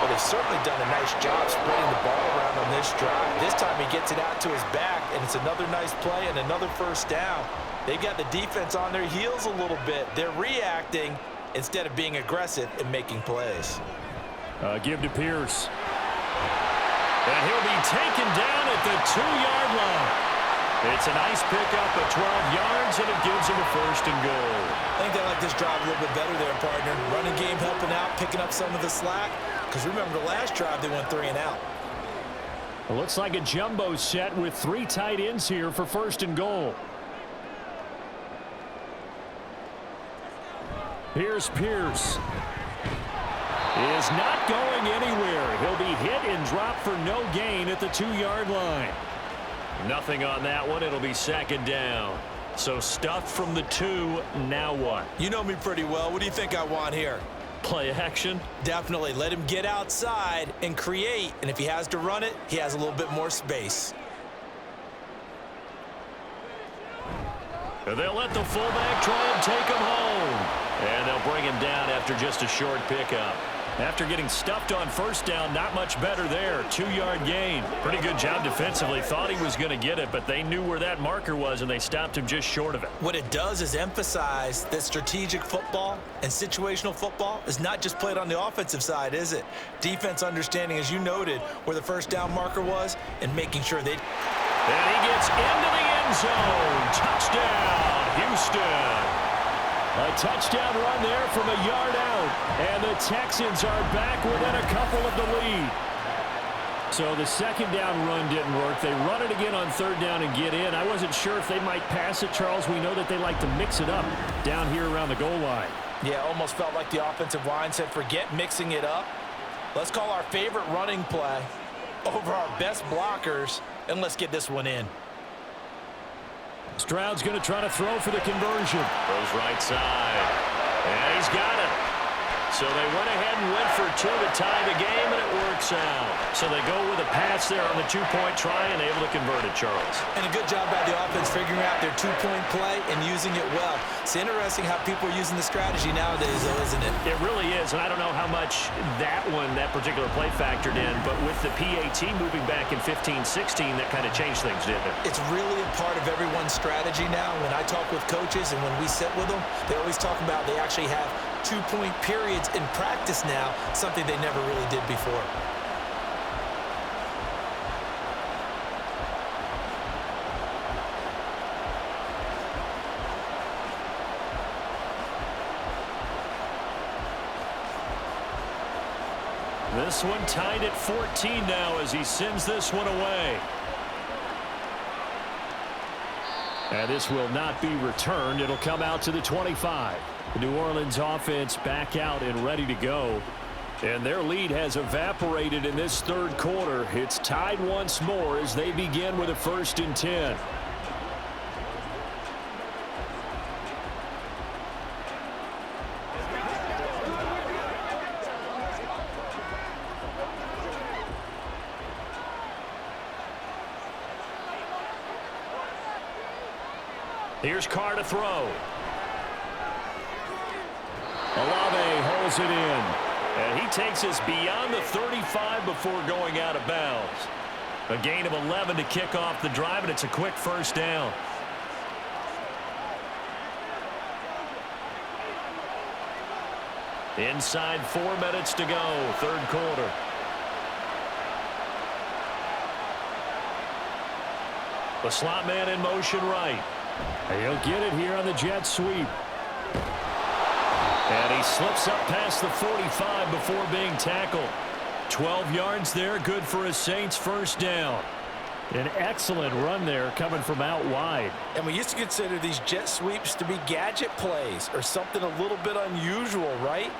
Well, they've certainly done a nice job spreading the ball around on this drive. This time he gets it out to his back, and it's another nice play and another first down. They've got the defense on their heels a little bit. They're reacting instead of being aggressive and making plays. Give to Pierce. And he'll be taken down at the 2-yard line. It's a nice pickup of 12 yards, and it gives him a first and goal. I think they like this drive a little bit better there, partner. Running game helping out, picking up some of the slack. Because remember, the last drive, they went 3 and out. It looks like a jumbo set with 3 tight ends here for first and goal. Here's Pierce. Is not going anywhere. He'll be hit and dropped for no gain at the 2-yard line. Nothing on that one. It'll be second down. So stuffed from the 2. Now what? You know me pretty well. What do you think I want here? Play action? Definitely. Let him get outside and create. And if he has to run it, he has a little bit more space. And they'll let the fullback try and take him home. And they'll bring him down after just a short pickup. After getting stuffed on first down, not much better there. 2-yard gain. Pretty good job defensively. Thought he was going to get it, but they knew where that marker was, and they stopped him just short of it. What it does is emphasize that strategic football and situational football is not just played on the offensive side, is it? Defense understanding, as you noted, where the first down marker was and making sure they... And he gets into the end zone. Touchdown, Houston. A touchdown run there from a yard out, and the Texans are back within a couple of the lead. So the second down run didn't work. They run it again on third down and get in. I wasn't sure if they might pass it, Charles. We know that they like to mix it up down here around the goal line. Yeah, almost felt like the offensive line said, forget mixing it up. Let's call our favorite running play over our best blockers, and let's get this one in. Stroud's going to try to throw for the conversion. Goes right side. And he's got it. So they went ahead and went for 2 to tie the game, and it works out. So they go with a pass there on the 2-point try and able to convert it, Charles. And a good job by the offense figuring out their 2-point play and using it well. It's interesting how people are using the strategy nowadays, though, isn't it? It really is, and I don't know how much that particular play factored in, but with the PAT moving back in 15-16, that kind of changed things, didn't it? It's really a part of everyone's strategy now. When I talk with coaches and when we sit with them, they always talk about they actually have 2-point periods in practice now, something they never really did before. This one tied at 14 now as he sends this one away. And this will not be returned. It'll come out to the 25. The New Orleans offense back out and ready to go. And their lead has evaporated in this third quarter. It's tied once more as they begin with a 1st and 10. Here's Carr to throw. Olave holds it in. And he takes us beyond the 35 before going out of bounds. A gain of 11 to kick off the drive, and it's a quick first down. Inside 4 minutes to go, third quarter. The slot man in motion right. He'll get it here on the jet sweep. And he slips up past the 45 before being tackled. 12 yards there, good for a Saints first down. An excellent run there coming from out wide. And we used to consider these jet sweeps to be gadget plays or something a little bit unusual, right?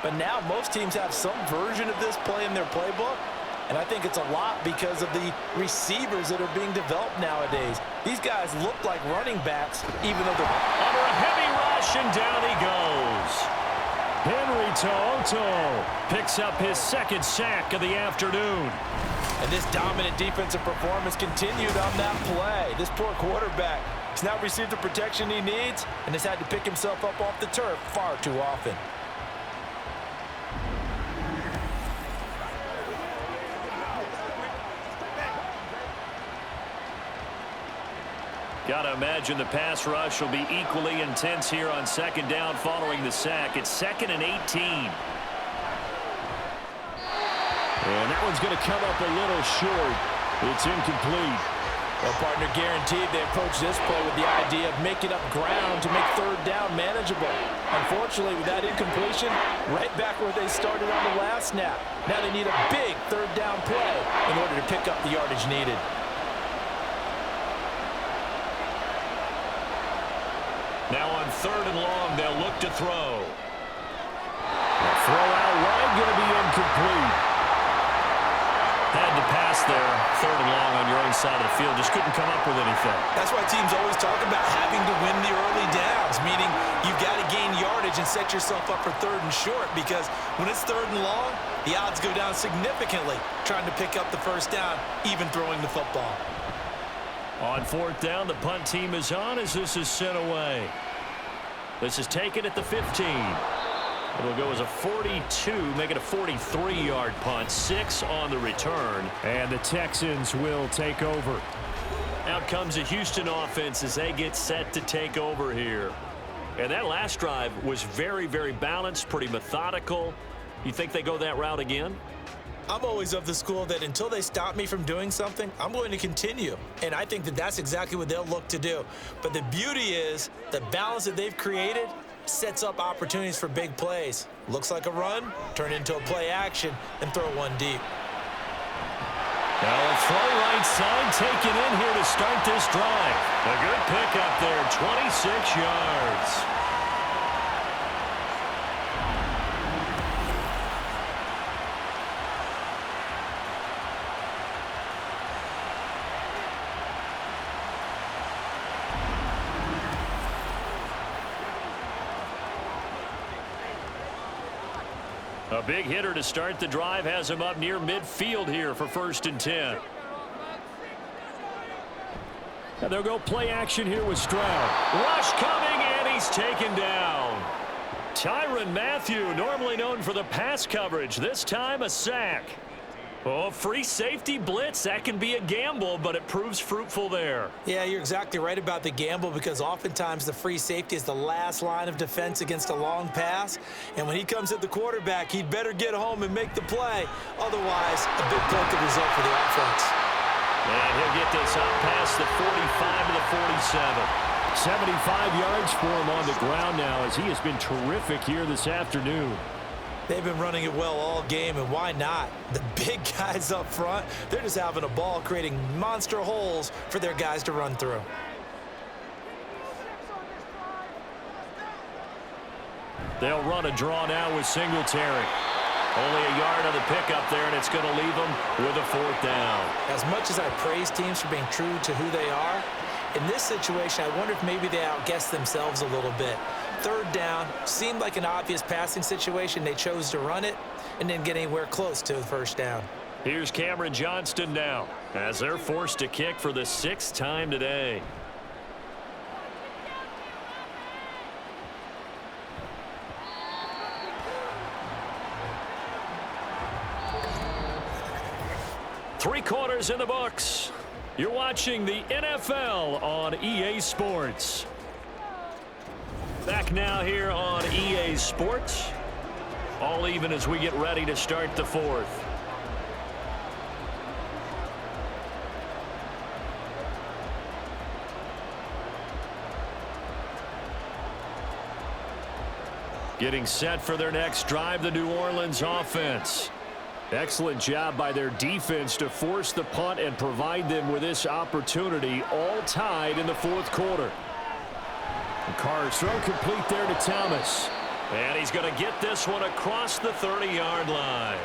But now most teams have some version of this play in their playbook. And I think it's a lot because of the receivers that are being developed nowadays. These guys look like running backs, even though they're under a heavy rush, and down he goes. Henry To'o picks up his second sack of the afternoon. And this dominant defensive performance continued on that play. This poor quarterback has not received the protection he needs and has had to pick himself up off the turf far too often. Got to imagine the pass rush will be equally intense here on second down following the sack. It's 2nd and 18. And that one's going to come up a little short. It's incomplete. Well, partner, guaranteed they approach this play with the idea of making up ground to make third down manageable. Unfortunately, with that incompletion, right back where they started on the last snap. Now they need a big third down play in order to pick up the yardage needed. Now on 3rd and long, they'll look to throw. The throw out wide going to be incomplete. Had to pass there, 3rd and long on your own side of the field. Just couldn't come up with anything. That's why teams always talk about having to win the early downs, meaning you've got to gain yardage and set yourself up for 3rd and short, because when it's 3rd and long, the odds go down significantly trying to pick up the first down, even throwing the football. On 4th down, the punt team is on as this is sent away. This is taken at the 15. It'll go as a 42, make it a 43-yard punt, 6 on the return. And the Texans will take over. Out comes the Houston offense as they get set to take over here. And that last drive was very, very balanced, pretty methodical. You think they go that route again? I'm always of the school that until they stop me from doing something, I'm going to continue. And I think that that's exactly what they'll look to do. But the beauty is the balance that they've created sets up opportunities for big plays. Looks like a run, turn into a play action, and throw one deep. Now a throw right side taken in here to start this drive. A good pickup there, 26 yards. A big hitter to start the drive has him up near midfield here for 1st and 10. And they'll go play action here with Stroud. Rush coming, and he's taken down. Tyrann Mathieu, normally known for the pass coverage, this time a sack. Oh, free safety blitz, that can be a gamble, but it proves fruitful there. Yeah, you're exactly right about the gamble, because oftentimes the free safety is the last line of defense against a long pass. And when he comes at the quarterback, he'd better get home and make the play. Otherwise, a big play could result for the offense. And he'll get this up past the 45 to the 47. 75 yards for him on the ground now, as he has been terrific here this afternoon. They've been running it well all game, and why not? The big guys up front, they're just having a ball, creating monster holes for their guys to run through. They'll run a draw now with Singletary. Only a yard on the pickup there, and it's going to leave them with a 4th down. As much as I praise teams for being true to who they are, in this situation, I wonder if maybe they outguessed themselves a little bit. 3rd down seemed like an obvious passing situation. They chose to run it and didn't get anywhere close to the 1st down. Here's Cameron Johnston now as they're forced to kick for the 6th time today. Three quarters in the books. You're watching the NFL on EA Sports. Back now here on EA Sports. All even as we get ready to start the 4th. Getting set for their next drive, the New Orleans offense. Excellent job by their defense to force the punt and provide them with this opportunity, all tied in the 4th quarter. The Carr's throw complete there to Thomas. And he's going to get this one across the 30-yard line.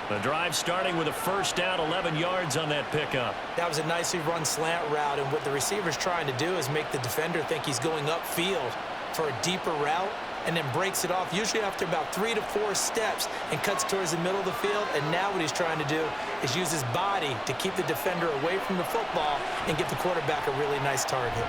The drive starting with a first down, 11 yards on that pickup. That was a nicely run slant route, and what the receiver's trying to do is make the defender think he's going upfield for a deeper route, and then breaks it off, usually after about 3 to 4 steps, and cuts towards the middle of the field. And now what he's trying to do is use his body to keep the defender away from the football and give the quarterback a really nice target.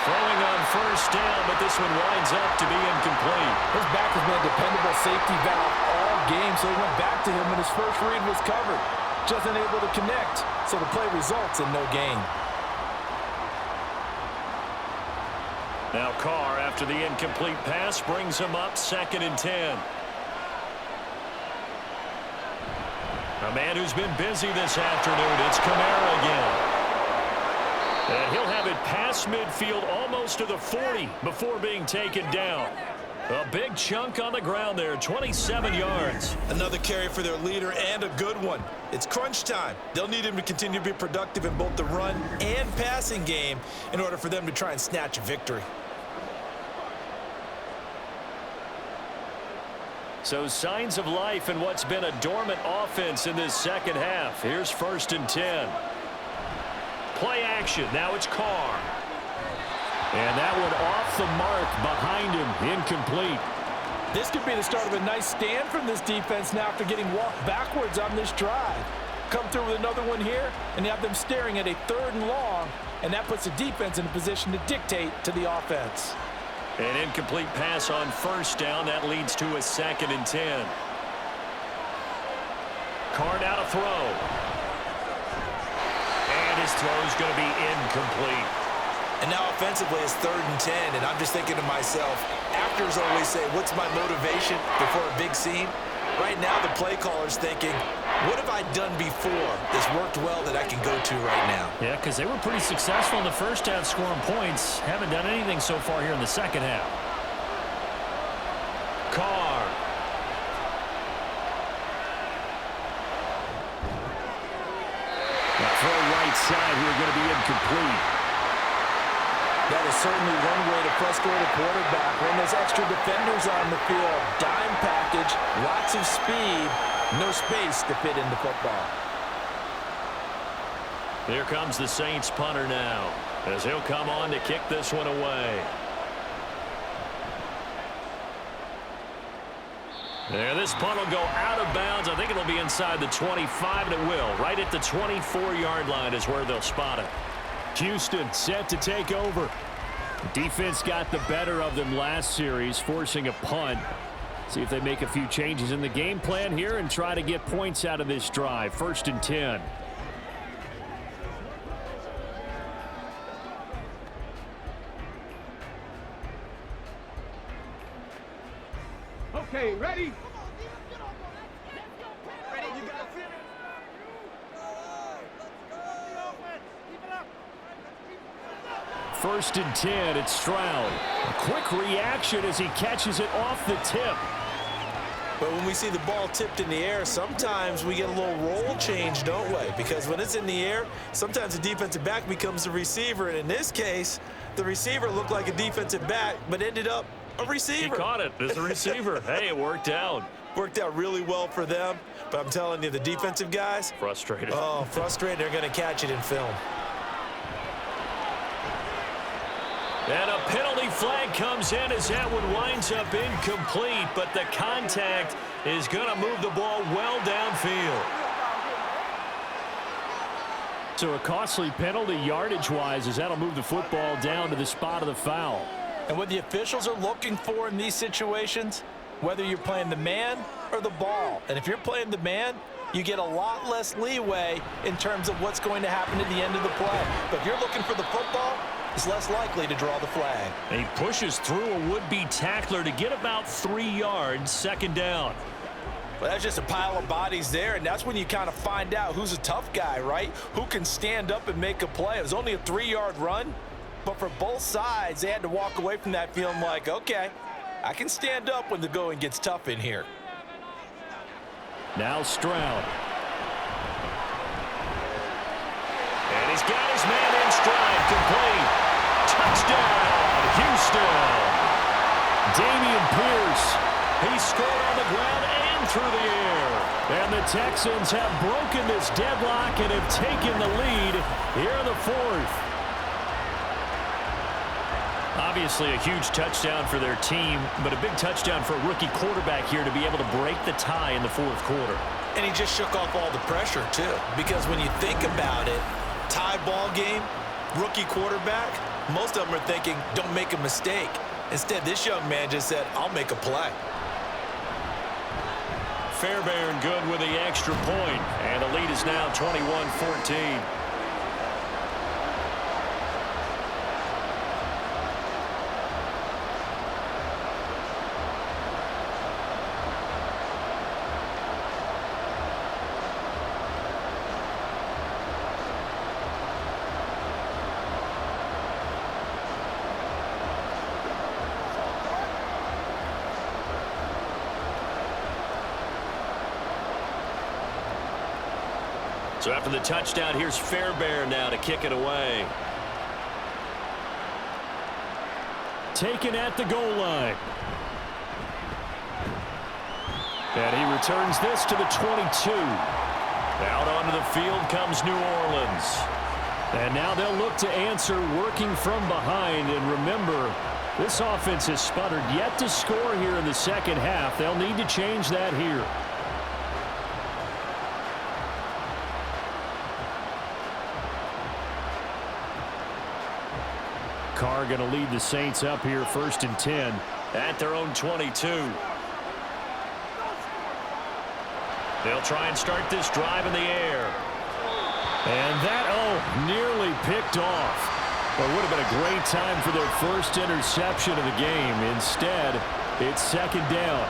Throwing on first down, but this one winds up to be incomplete. His back has been a dependable safety valve all game, so he went back to him when his first read was covered. Just unable to connect, so the play results in no gain. Now Carr, after the incomplete pass, brings him up 2nd and 10. A man who's been busy this afternoon, it's Kamara again. And he'll have it past midfield almost to the 40 before being taken down. A big chunk on the ground there, 27 yards. Another carry for their leader, and a good one. It's crunch time. They'll need him to continue to be productive in both the run and passing game in order for them to try and snatch a victory. So signs of life in what's been a dormant offense in this second half. Here's 1st and 10. Play action. Now it's Carr. And that one off the mark behind him. Incomplete. This could be the start of a nice stand from this defense now after getting walked backwards on this drive. Come through with another one here, and you have them staring at a 3rd and long, and that puts the defense in a position to dictate to the offense. An incomplete pass on first down. That leads to a 2nd and 10. Carr now to throw. And his throw is going to be incomplete. And now offensively it's 3rd and 10, and I'm just thinking to myself, actors always say, what's my motivation before a big scene? Right now the play caller's thinking, what have I done before that's worked well that I can go to right now? Yeah, because they were pretty successful in the first half scoring points. Haven't done anything so far here in the second half. Carr. That throw right side here going to be incomplete. That is certainly one way to frustrate a quarterback when there's extra defenders on the field. Dime package, lots of speed, no space to fit into football. Here comes the Saints punter now, as he'll come on to kick this one away. There, this punt will go out of bounds. I think it'll be inside the 25, and it will. Right at the 24-yard line is where they'll spot it. Houston set to take over. Defense got the better of them last series, forcing a punt. See if they make a few changes in the game plan here and try to get points out of this drive. 1st and 10. Okay, ready? First and 10, it's Stroud. A quick reaction as he catches it off the tip. But when we see the ball tipped in the air, sometimes we get a little roll change, don't we? Because when it's in the air, sometimes the defensive back becomes the receiver. And in this case, the receiver looked like a defensive back, but ended up a receiver. He caught it as a receiver. Hey, it worked out. Worked out really well for them. But I'm telling you, the defensive guys. Frustrated. Oh, frustrated. They're going to catch it in film. And a penalty flag comes in as that one winds up incomplete, but the contact is going to move the ball well downfield. So a costly penalty yardage-wise as that'll move the football down to the spot of the foul. And what the officials are looking for in these situations, whether you're playing the man or the ball. And if you're playing the man, you get a lot less leeway in terms of what's going to happen at the end of the play. But if you're looking for the football, it's less likely to draw the flag. And he pushes through a would-be tackler to get about 3 yards, 2nd down. Well, that's just a pile of bodies there, and that's when you kind of find out who's a tough guy, right? Who can stand up and make a play. It was only a 3-yard run, but for both sides, they had to walk away from that feeling like, okay, I can stand up when the going gets tough in here. Now Stroud. And he's got his man in stride, complete. Touchdown, Houston. Damian Pierce. He scored on the ground and through the air. And the Texans have broken this deadlock and have taken the lead here in the fourth. Obviously a huge touchdown for their team, but a big touchdown for a rookie quarterback here to be able to break the tie in the fourth quarter. And he just shook off all the pressure, too. Because when you think about it, tie ball game, rookie quarterback, most of them are thinking, don't make a mistake. Instead, this young man just said, I'll make a play. Fairbairn good with the extra point, and the lead is now 21-14. So after the touchdown, here's Fairbairn now to kick it away. Taken at the goal line. And he returns this to the 22. Out onto the field comes New Orleans. And now they'll look to answer working from behind. And remember, this offense has sputtered yet to score here in the second half. They'll need to change that here. Carr going to lead the Saints up here, 1st and 10. At their own 22. They'll try and start this drive in the air. And that, nearly picked off. But would have been a great time for their first interception of the game. Instead, it's 2nd down.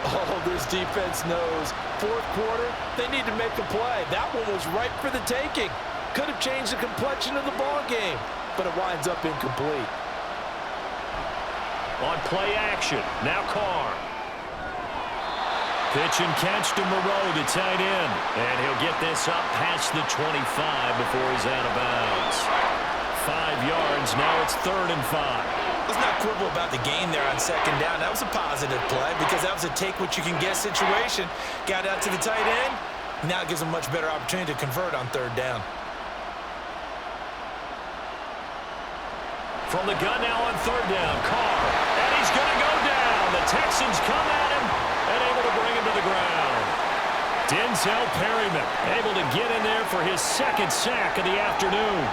Oh, this defense knows. Fourth quarter, they need to make a play. That one was ripe for the taking. Could have changed the complexion of the ball game, but it winds up incomplete. On play action, now Carr. Pitch and catch to Moreau, the tight end. And he'll get this up past the 25 before he's out of bounds. 5 yards, now it's 3rd and 5. Let's not quibble about the gain there on 2nd down. That was a positive play because that was a take-what-you-can-get situation. Got out to the tight end. Now it gives him a much better opportunity to convert on 3rd down. From the gun now on 3rd down, Carr. And he's going to go down. The Texans come at him and able to bring him to the ground. Denzel Perryman able to get in there for his 2nd sack of the afternoon.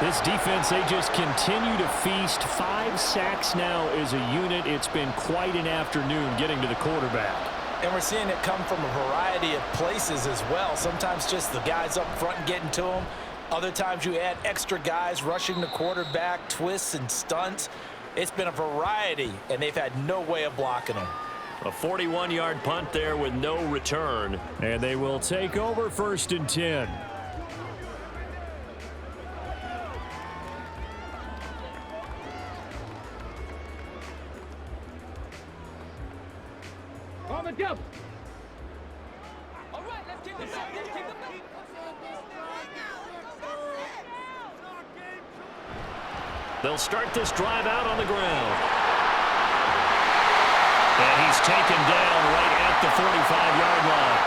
This defense, they just continue to feast. 5 sacks now as a unit. It's been quite an afternoon getting to the quarterback. And we're seeing it come from a variety of places as well. Sometimes just the guys up front getting to him. Other times you add extra guys rushing the quarterback, twists and stunts. It's been a variety, and they've had no way of blocking them. A 41-yard punt there with no return. And they will take over 1st and 10. On the jump. All right, let's kick this up. Let's kick the They'll start this drive out on the ground. And he's taken down right at the 45-yard line.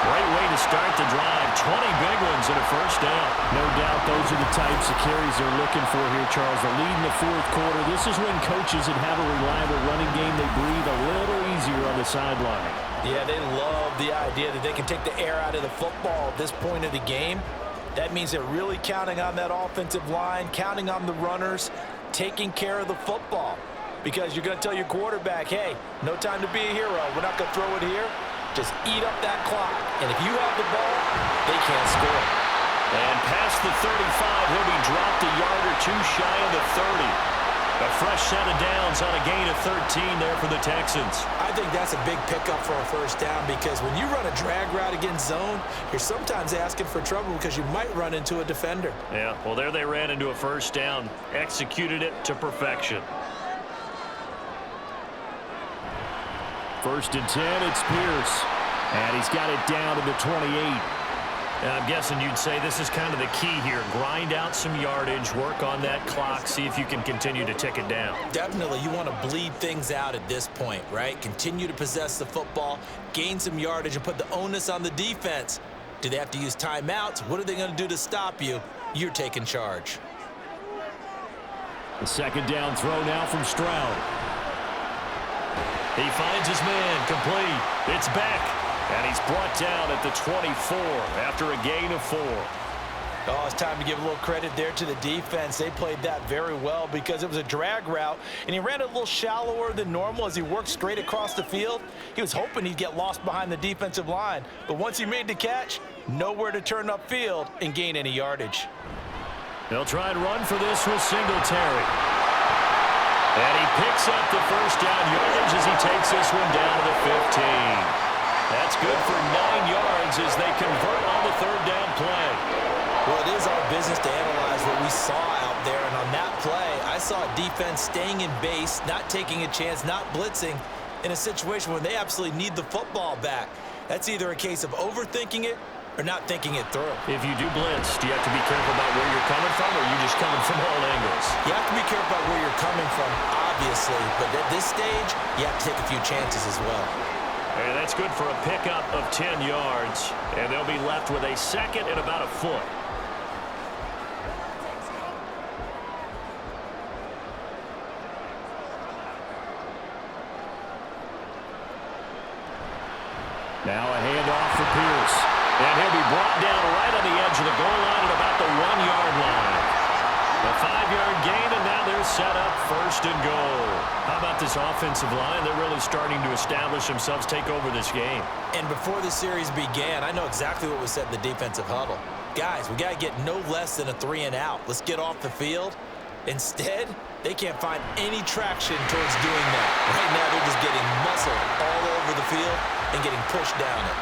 Great way to start the drive. 20 big ones and a 1st down. No doubt those are the types of carries they're looking for here, Charles. The lead in the 4th quarter. This is when coaches that have a reliable running game, they breathe a little easier on the sideline. Yeah, they love the idea that they can take the air out of the football at this point of the game. That means they're really counting on that offensive line, counting on the runners, taking care of the football. Because you're going to tell your quarterback, hey, no time to be a hero. We're not going to throw it here. Just eat up that clock. And if you have the ball, they can't score. And past the 35, he'll be dropped a yard or 2 shy of the 30. A fresh set of downs on a gain of 13 there for the Texans. I think that's a big pickup for a 1st down because when you run a drag route against zone, you're sometimes asking for trouble because you might run into a defender. Yeah, well, there they ran into a 1st down, executed it to perfection. 1st and 10, it's Pierce. And he's got it down to the 28. And I'm guessing you'd say this is kind of the key here. Grind out some yardage, work on that clock, see if you can continue to tick it down. Definitely, you want to bleed things out at this point, right? Continue to possess the football, gain some yardage, and put the onus on the defense. Do they have to use timeouts? What are they going to do to stop you? You're taking charge. The second down throw now from Stroud. He finds his man, complete. It's Beck, and he's brought down at the 24 after a gain of 4. Oh, it's time to give a little credit there to the defense. They played that very well because it was a drag route, and he ran a little shallower than normal as he worked straight across the field. He was hoping he'd get lost behind the defensive line, but once he made the catch, nowhere to turn upfield and gain any yardage. They'll try and run for this with Singletary. And he picks up the first down yardage as he takes this one down to the 15. That's good for 9 yards as they convert on the third down play. Well, it is our business to analyze what we saw out there, and on that play, I saw a defense staying in base, not taking a chance, not blitzing, in a situation where they absolutely need the football back. That's either a case of overthinking it or not thinking it through. If you do blitz, do you have to be careful about where you're coming from, or are you just coming from all angles? You have to be careful about where you're coming from, obviously, but at this stage, you have to take a few chances as well. And that's good for a pickup of 10 yards, and they'll be left with a second and about a foot. Now a handoff for Pierce. And he'll be brought down right on the edge of the goal line at about the 1-yard line. A 5-yard gain, and now they're set up first and goal. How about this offensive line? They're really starting to establish themselves, take over this game. And before the series began, I know exactly what was said in the defensive huddle. Guys, we got to get no less than a 3-and-out. Let's get off the field. Instead, they can't find any traction towards doing that. Right now, they're just getting muscled all over the field and getting pushed down it.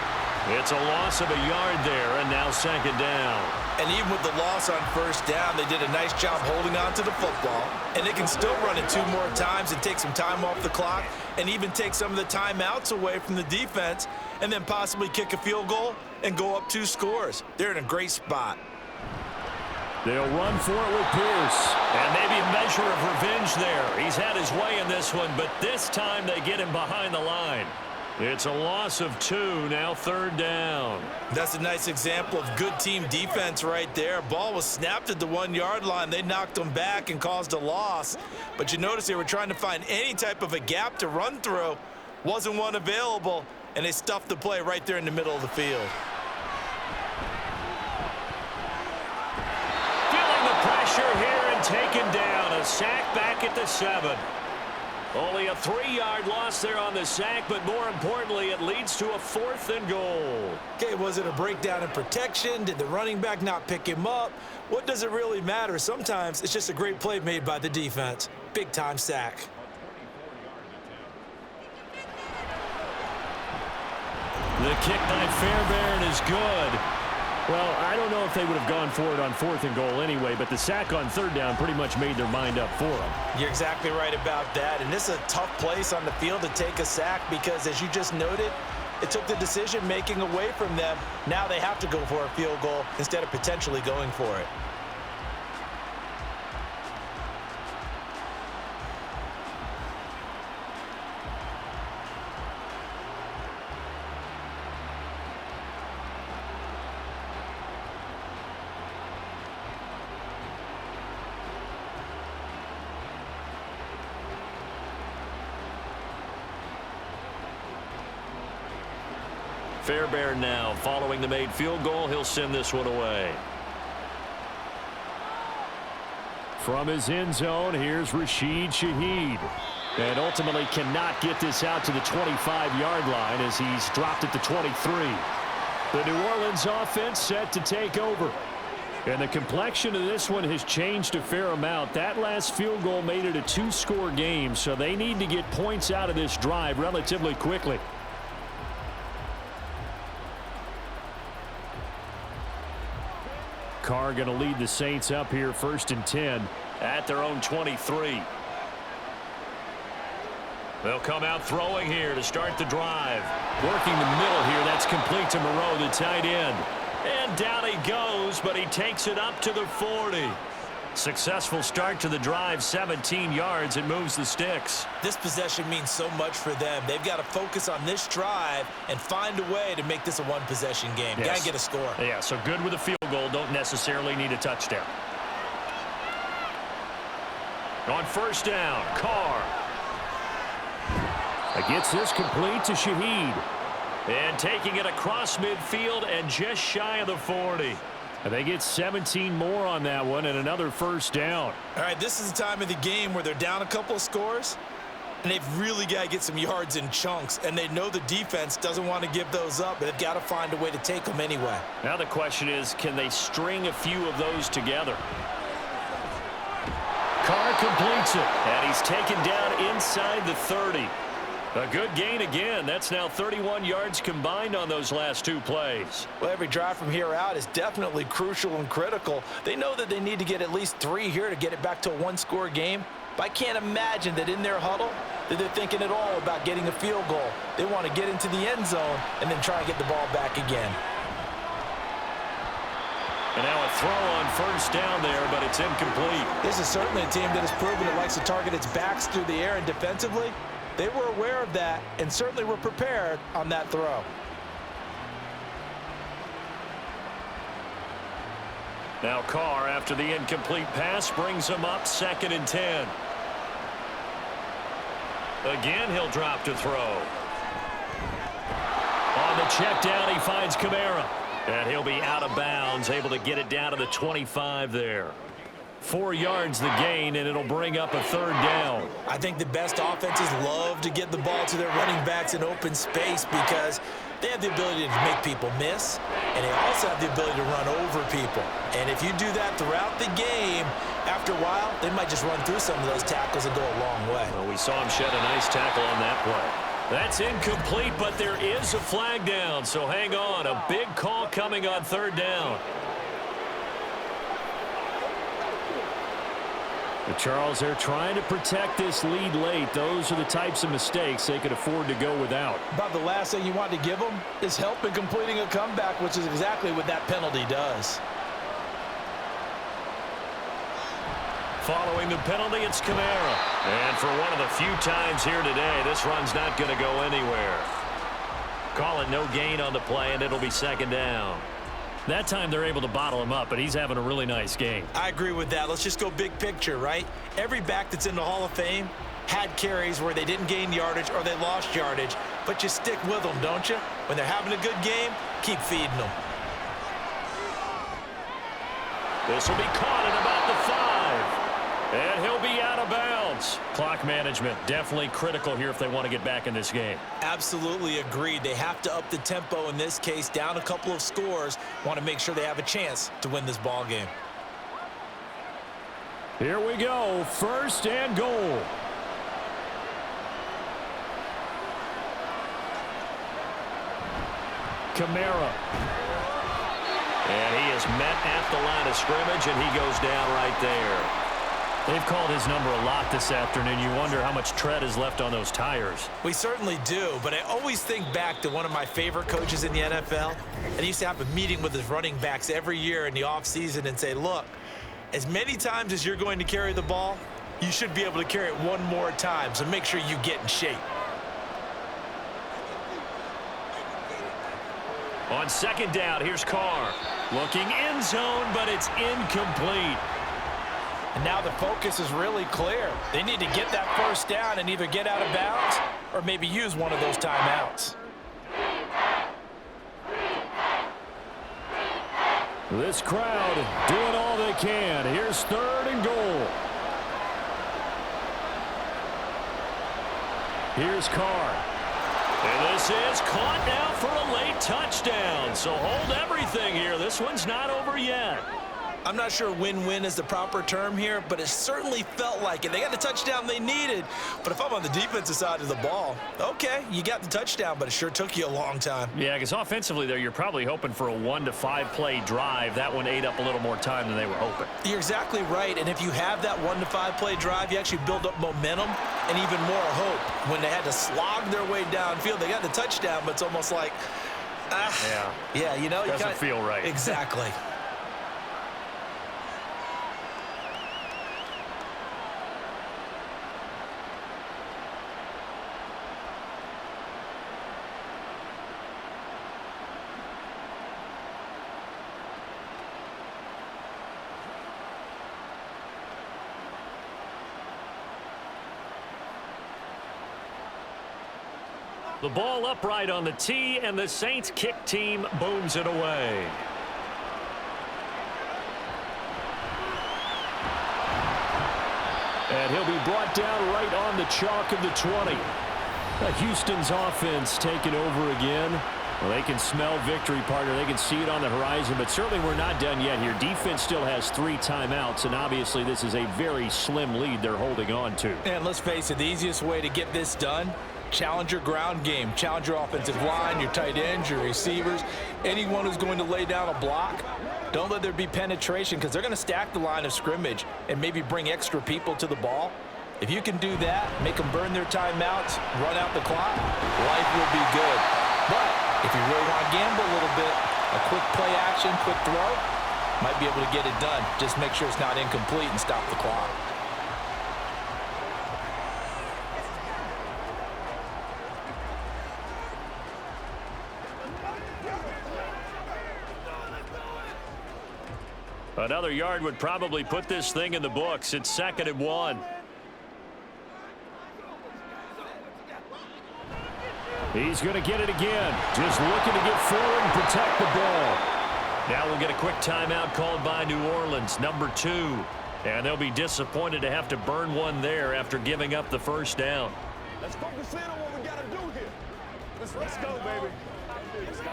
It's a loss of a yard there, and now second down. And even with the loss on first down, they did a nice job holding on to the football. And they can still run it 2 more times and take some time off the clock and even take some of the timeouts away from the defense and then possibly kick a field goal and go up 2 scores. They're in a great spot. They'll run for it with Pierce. And maybe a measure of revenge there. He's had his way in this one, but this time they get him behind the line. It's a loss of 2, now third down. That's a nice example of good team defense right there. Ball was snapped at the 1-yard line. They knocked them back and caused a loss. But you notice they were trying to find any type of a gap to run through. Wasn't one available, and they stuffed the play right there in the middle of the field. Feeling the pressure here and taken down. A sack back at the 7. Only a 3-yard loss there on the sack, but more importantly, it leads to a 4th and goal. Okay, was it a breakdown in protection? Did the running back not pick him up? What does it really matter? Sometimes it's just a great play made by the defense. Big-time sack. The kick by Fairbairn is good. Well, I don't know if they would have gone for it on 4th and goal anyway, but the sack on 3rd down pretty much made their mind up for them. You're exactly right about that, and this is a tough place on the field to take a sack because, as you just noted, it took the decision-making away from them. Now they have to go for a field goal instead of potentially going for it. Fairbairn now following the made field goal. He'll send this one away. From his end zone, here's Rashid Shaheed. And ultimately cannot get this out to the 25-yard line as he's dropped at the 23. The New Orleans offense set to take over. And the complexion of this one has changed a fair amount. That last field goal made it a 2-score game, so they need to get points out of this drive relatively quickly. Carr going to lead the Saints up here 1st and 10 at their own 23. They'll come out throwing here to start the drive. Working the middle here. That's complete to Moreau, the tight end. And down he goes, but he takes it up to the 40. Successful start to the drive, 17 yards. It moves the sticks. This possession means so much for them. They've got to focus on this drive and find a way to make this a one-possession game. Yes. Got to get a score. Yeah, so good with a field goal. Don't necessarily need a touchdown. On first down, Carr. Gets this complete to Shaheed. And taking it across midfield and just shy of the 40. And they get 17 more on that one and another first down. All right, this is the time of the game where they're down a couple of scores, and they've really got to get some yards in chunks, and they know the defense doesn't want to give those up, but they've got to find a way to take them anyway. Now the question is, can they string a few of those together? Carr completes it, and he's taken down inside the 30. A good gain again. That's now 31 yards combined on those last two plays. Well, every drive from here out is definitely crucial and critical. They know that they need to get at least 3 here to get it back to a one-score game. But I can't imagine that in their huddle that they're thinking at all about getting a field goal. They want to get into the end zone and then try and get the ball back again. And now a throw on first down there, but it's incomplete. This is certainly a team that has proven it likes to target its backs through the air and defensively. They were aware of that and certainly were prepared on that throw. Now Carr, after the incomplete pass, brings him up 2nd and 10. Again, he'll drop to throw. On the check down, he finds Kamara. And he'll be out of bounds, able to get it down to the 25 there. 4 yards the gain, and it'll bring up a 3rd down. I think the best offenses love to get the ball to their running backs in open space because they have the ability to make people miss, and they also have the ability to run over people. And if you do that throughout the game, after a while, they might just run through some of those tackles and go a long way. Well, we saw him shed a nice tackle on that play. That's incomplete, but there is a flag down, so hang on. A big call coming on 3rd down. But Charles, they're trying to protect this lead late. Those are the types of mistakes they could afford to go without. About the last thing you want to give them is help in completing a comeback, which is exactly what that penalty does. Following the penalty, it's Kamara. And for one of the few times here today, this run's not going to go anywhere. Call it no gain on the play, and it'll be 2nd down. That time they're able to bottle him up, but he's having a really nice game. I agree with that. Let's just go big picture, right? Every back that's in the Hall of Fame had carries where they didn't gain yardage or they lost yardage, but you stick with them, don't you? When they're having a good game, keep feeding them. This will be caught at about the 5. And he'll be out of bounds. Clock management, definitely critical here if they want to get back in this game. Absolutely agreed. They have to up the tempo in this case, down a couple of scores. Want to make sure they have a chance to win this ball game. Here we go, 1st and goal. Kamara. And he is met at the line of scrimmage, and he goes down right there. They've called his number a lot this afternoon. You wonder how much tread is left on those tires. We certainly do, but I always think back to one of my favorite coaches in the NFL, and he used to have a meeting with his running backs every year in the offseason and say, look, as many times as you're going to carry the ball, you should be able to carry it one more time, so make sure you get in shape. On 2nd down, here's Carr. Looking end zone, but it's incomplete. And now the focus is really clear. They need to get that 1st down and either get out of bounds or maybe use one of those timeouts. This crowd doing all they can. Here's 3rd and goal. Here's Carr. And this is caught now for a late touchdown. So hold everything here. This one's not over yet. I'm not sure win-win is the proper term here, but it certainly felt like it. They got the touchdown they needed, but if I'm on the defensive side of the ball, okay, you got the touchdown, but it sure took you a long time. Yeah, because offensively there, you're probably hoping for a 1 to 5 play drive. That one ate up a little more time than they were hoping. You're exactly right, and if you have that 1 to 5 play drive, you actually build up momentum and even more hope. When they had to slog their way downfield, they got the touchdown, but it's almost like Yeah, you know. Doesn't feel right. Exactly. The ball upright on the tee, and the Saints kick team booms it away. And he'll be brought down right on the chalk of the 20. Houston's offense taking over again. Well, they can smell victory, partner. They can see it on the horizon, but certainly we're not done yet here. Defense still has 3 timeouts, and obviously this is a very slim lead they're holding on to. And let's face it, the easiest way to get this done, challenge your ground game. Challenge your offensive line, your tight ends, your receivers, anyone who's going to lay down a block. Don't let there be penetration because they're going to stack the line of scrimmage and maybe bring extra people to the ball. If you can do that, make them burn their timeouts, run out the clock, life will be good. But if you really want to gamble a little bit, a quick play action, quick throw, might be able to get it done. Just make sure it's not incomplete and stop the clock. Another yard would probably put this thing in the books. It's 2nd and 1. He's going to get it again. Just looking to get forward and protect the ball. Now we'll get a quick timeout called by New Orleans, number 2. And they'll be disappointed to have to burn one there after giving up the first down. Let's focus in on what we got to do here. Let's go, baby. Let's go.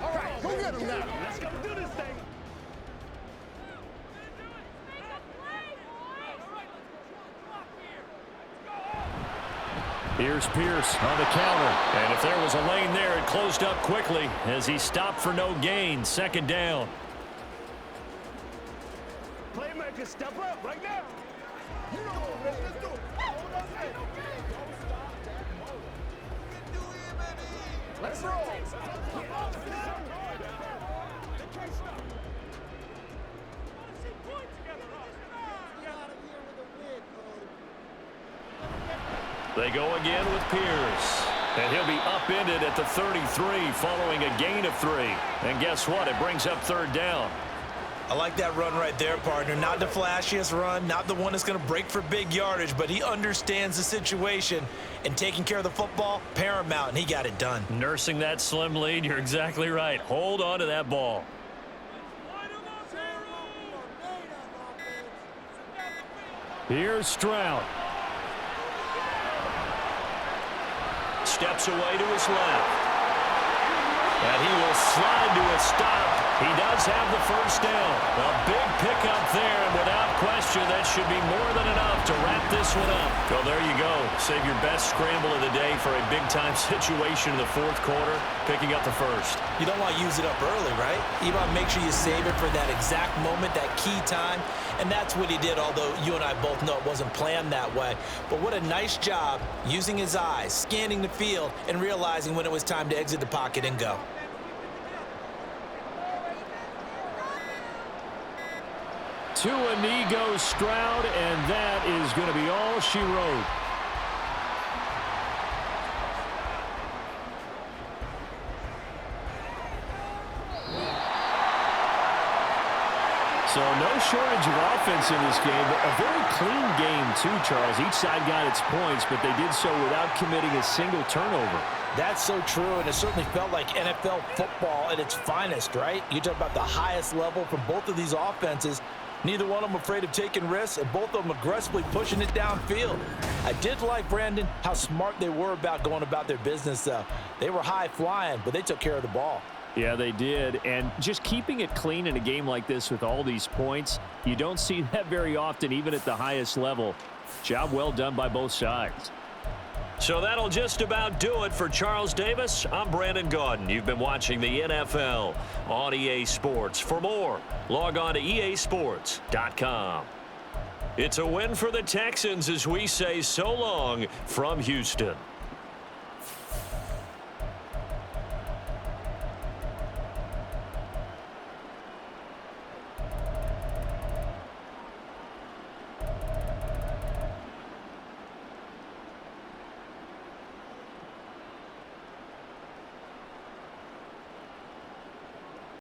All right, go get him now. Let's go do this thing. Here's Pierce on the counter. And if there was a lane there, it closed up quickly as he stopped for no gain. 2nd down. Playmaker, step up right now. You know what, man. Let's do it. Let's roll. They go again with Pierce. And he'll be upended at the 33 following a gain of 3. And guess what? It brings up 3rd down. I like that run right there, partner. Not the flashiest run, not the one that's going to break for big yardage, but he understands the situation, and taking care of the football, paramount, and he got it done. Nursing that slim lead, you're exactly right. Hold on to that ball. Here's Stroud. Steps away to his left. And he will slide to a stop. He does have the first down. A big pickup there, and without question, that should be more than enough to wrap this one up. Well, there you go. Save your best scramble of the day for a big-time situation in the 4th quarter, picking up the first. You don't want to use it up early, right? You want to make sure you save it for that exact moment, that key time, and that's what he did, although you and I both know it wasn't planned that way. But what a nice job using his eyes, scanning the field, and realizing when it was time to exit the pocket and go. To a knee goes Stroud, and that is going to be all she wrote. So no shortage of offense in this game, but a very clean game too, Charles. Each side got its points, but they did so without committing a single turnover. That's so true, and it certainly felt like NFL football at its finest, right? You talk about the highest level from both of these offenses. Neither one of them afraid of taking risks, and both of them aggressively pushing it downfield. I did like, Brandon, how smart they were about going about their business, though. They were high-flying, but they took care of the ball. Yeah, they did, and just keeping it clean in a game like this with all these points, you don't see that very often, even at the highest level. Job well done by both sides. So that'll just about do it for Charles Davis. I'm Brandon Gaudin. You've been watching the NFL on EA Sports. For more, log on to easports.com. It's a win for the Texans as we say so long from Houston.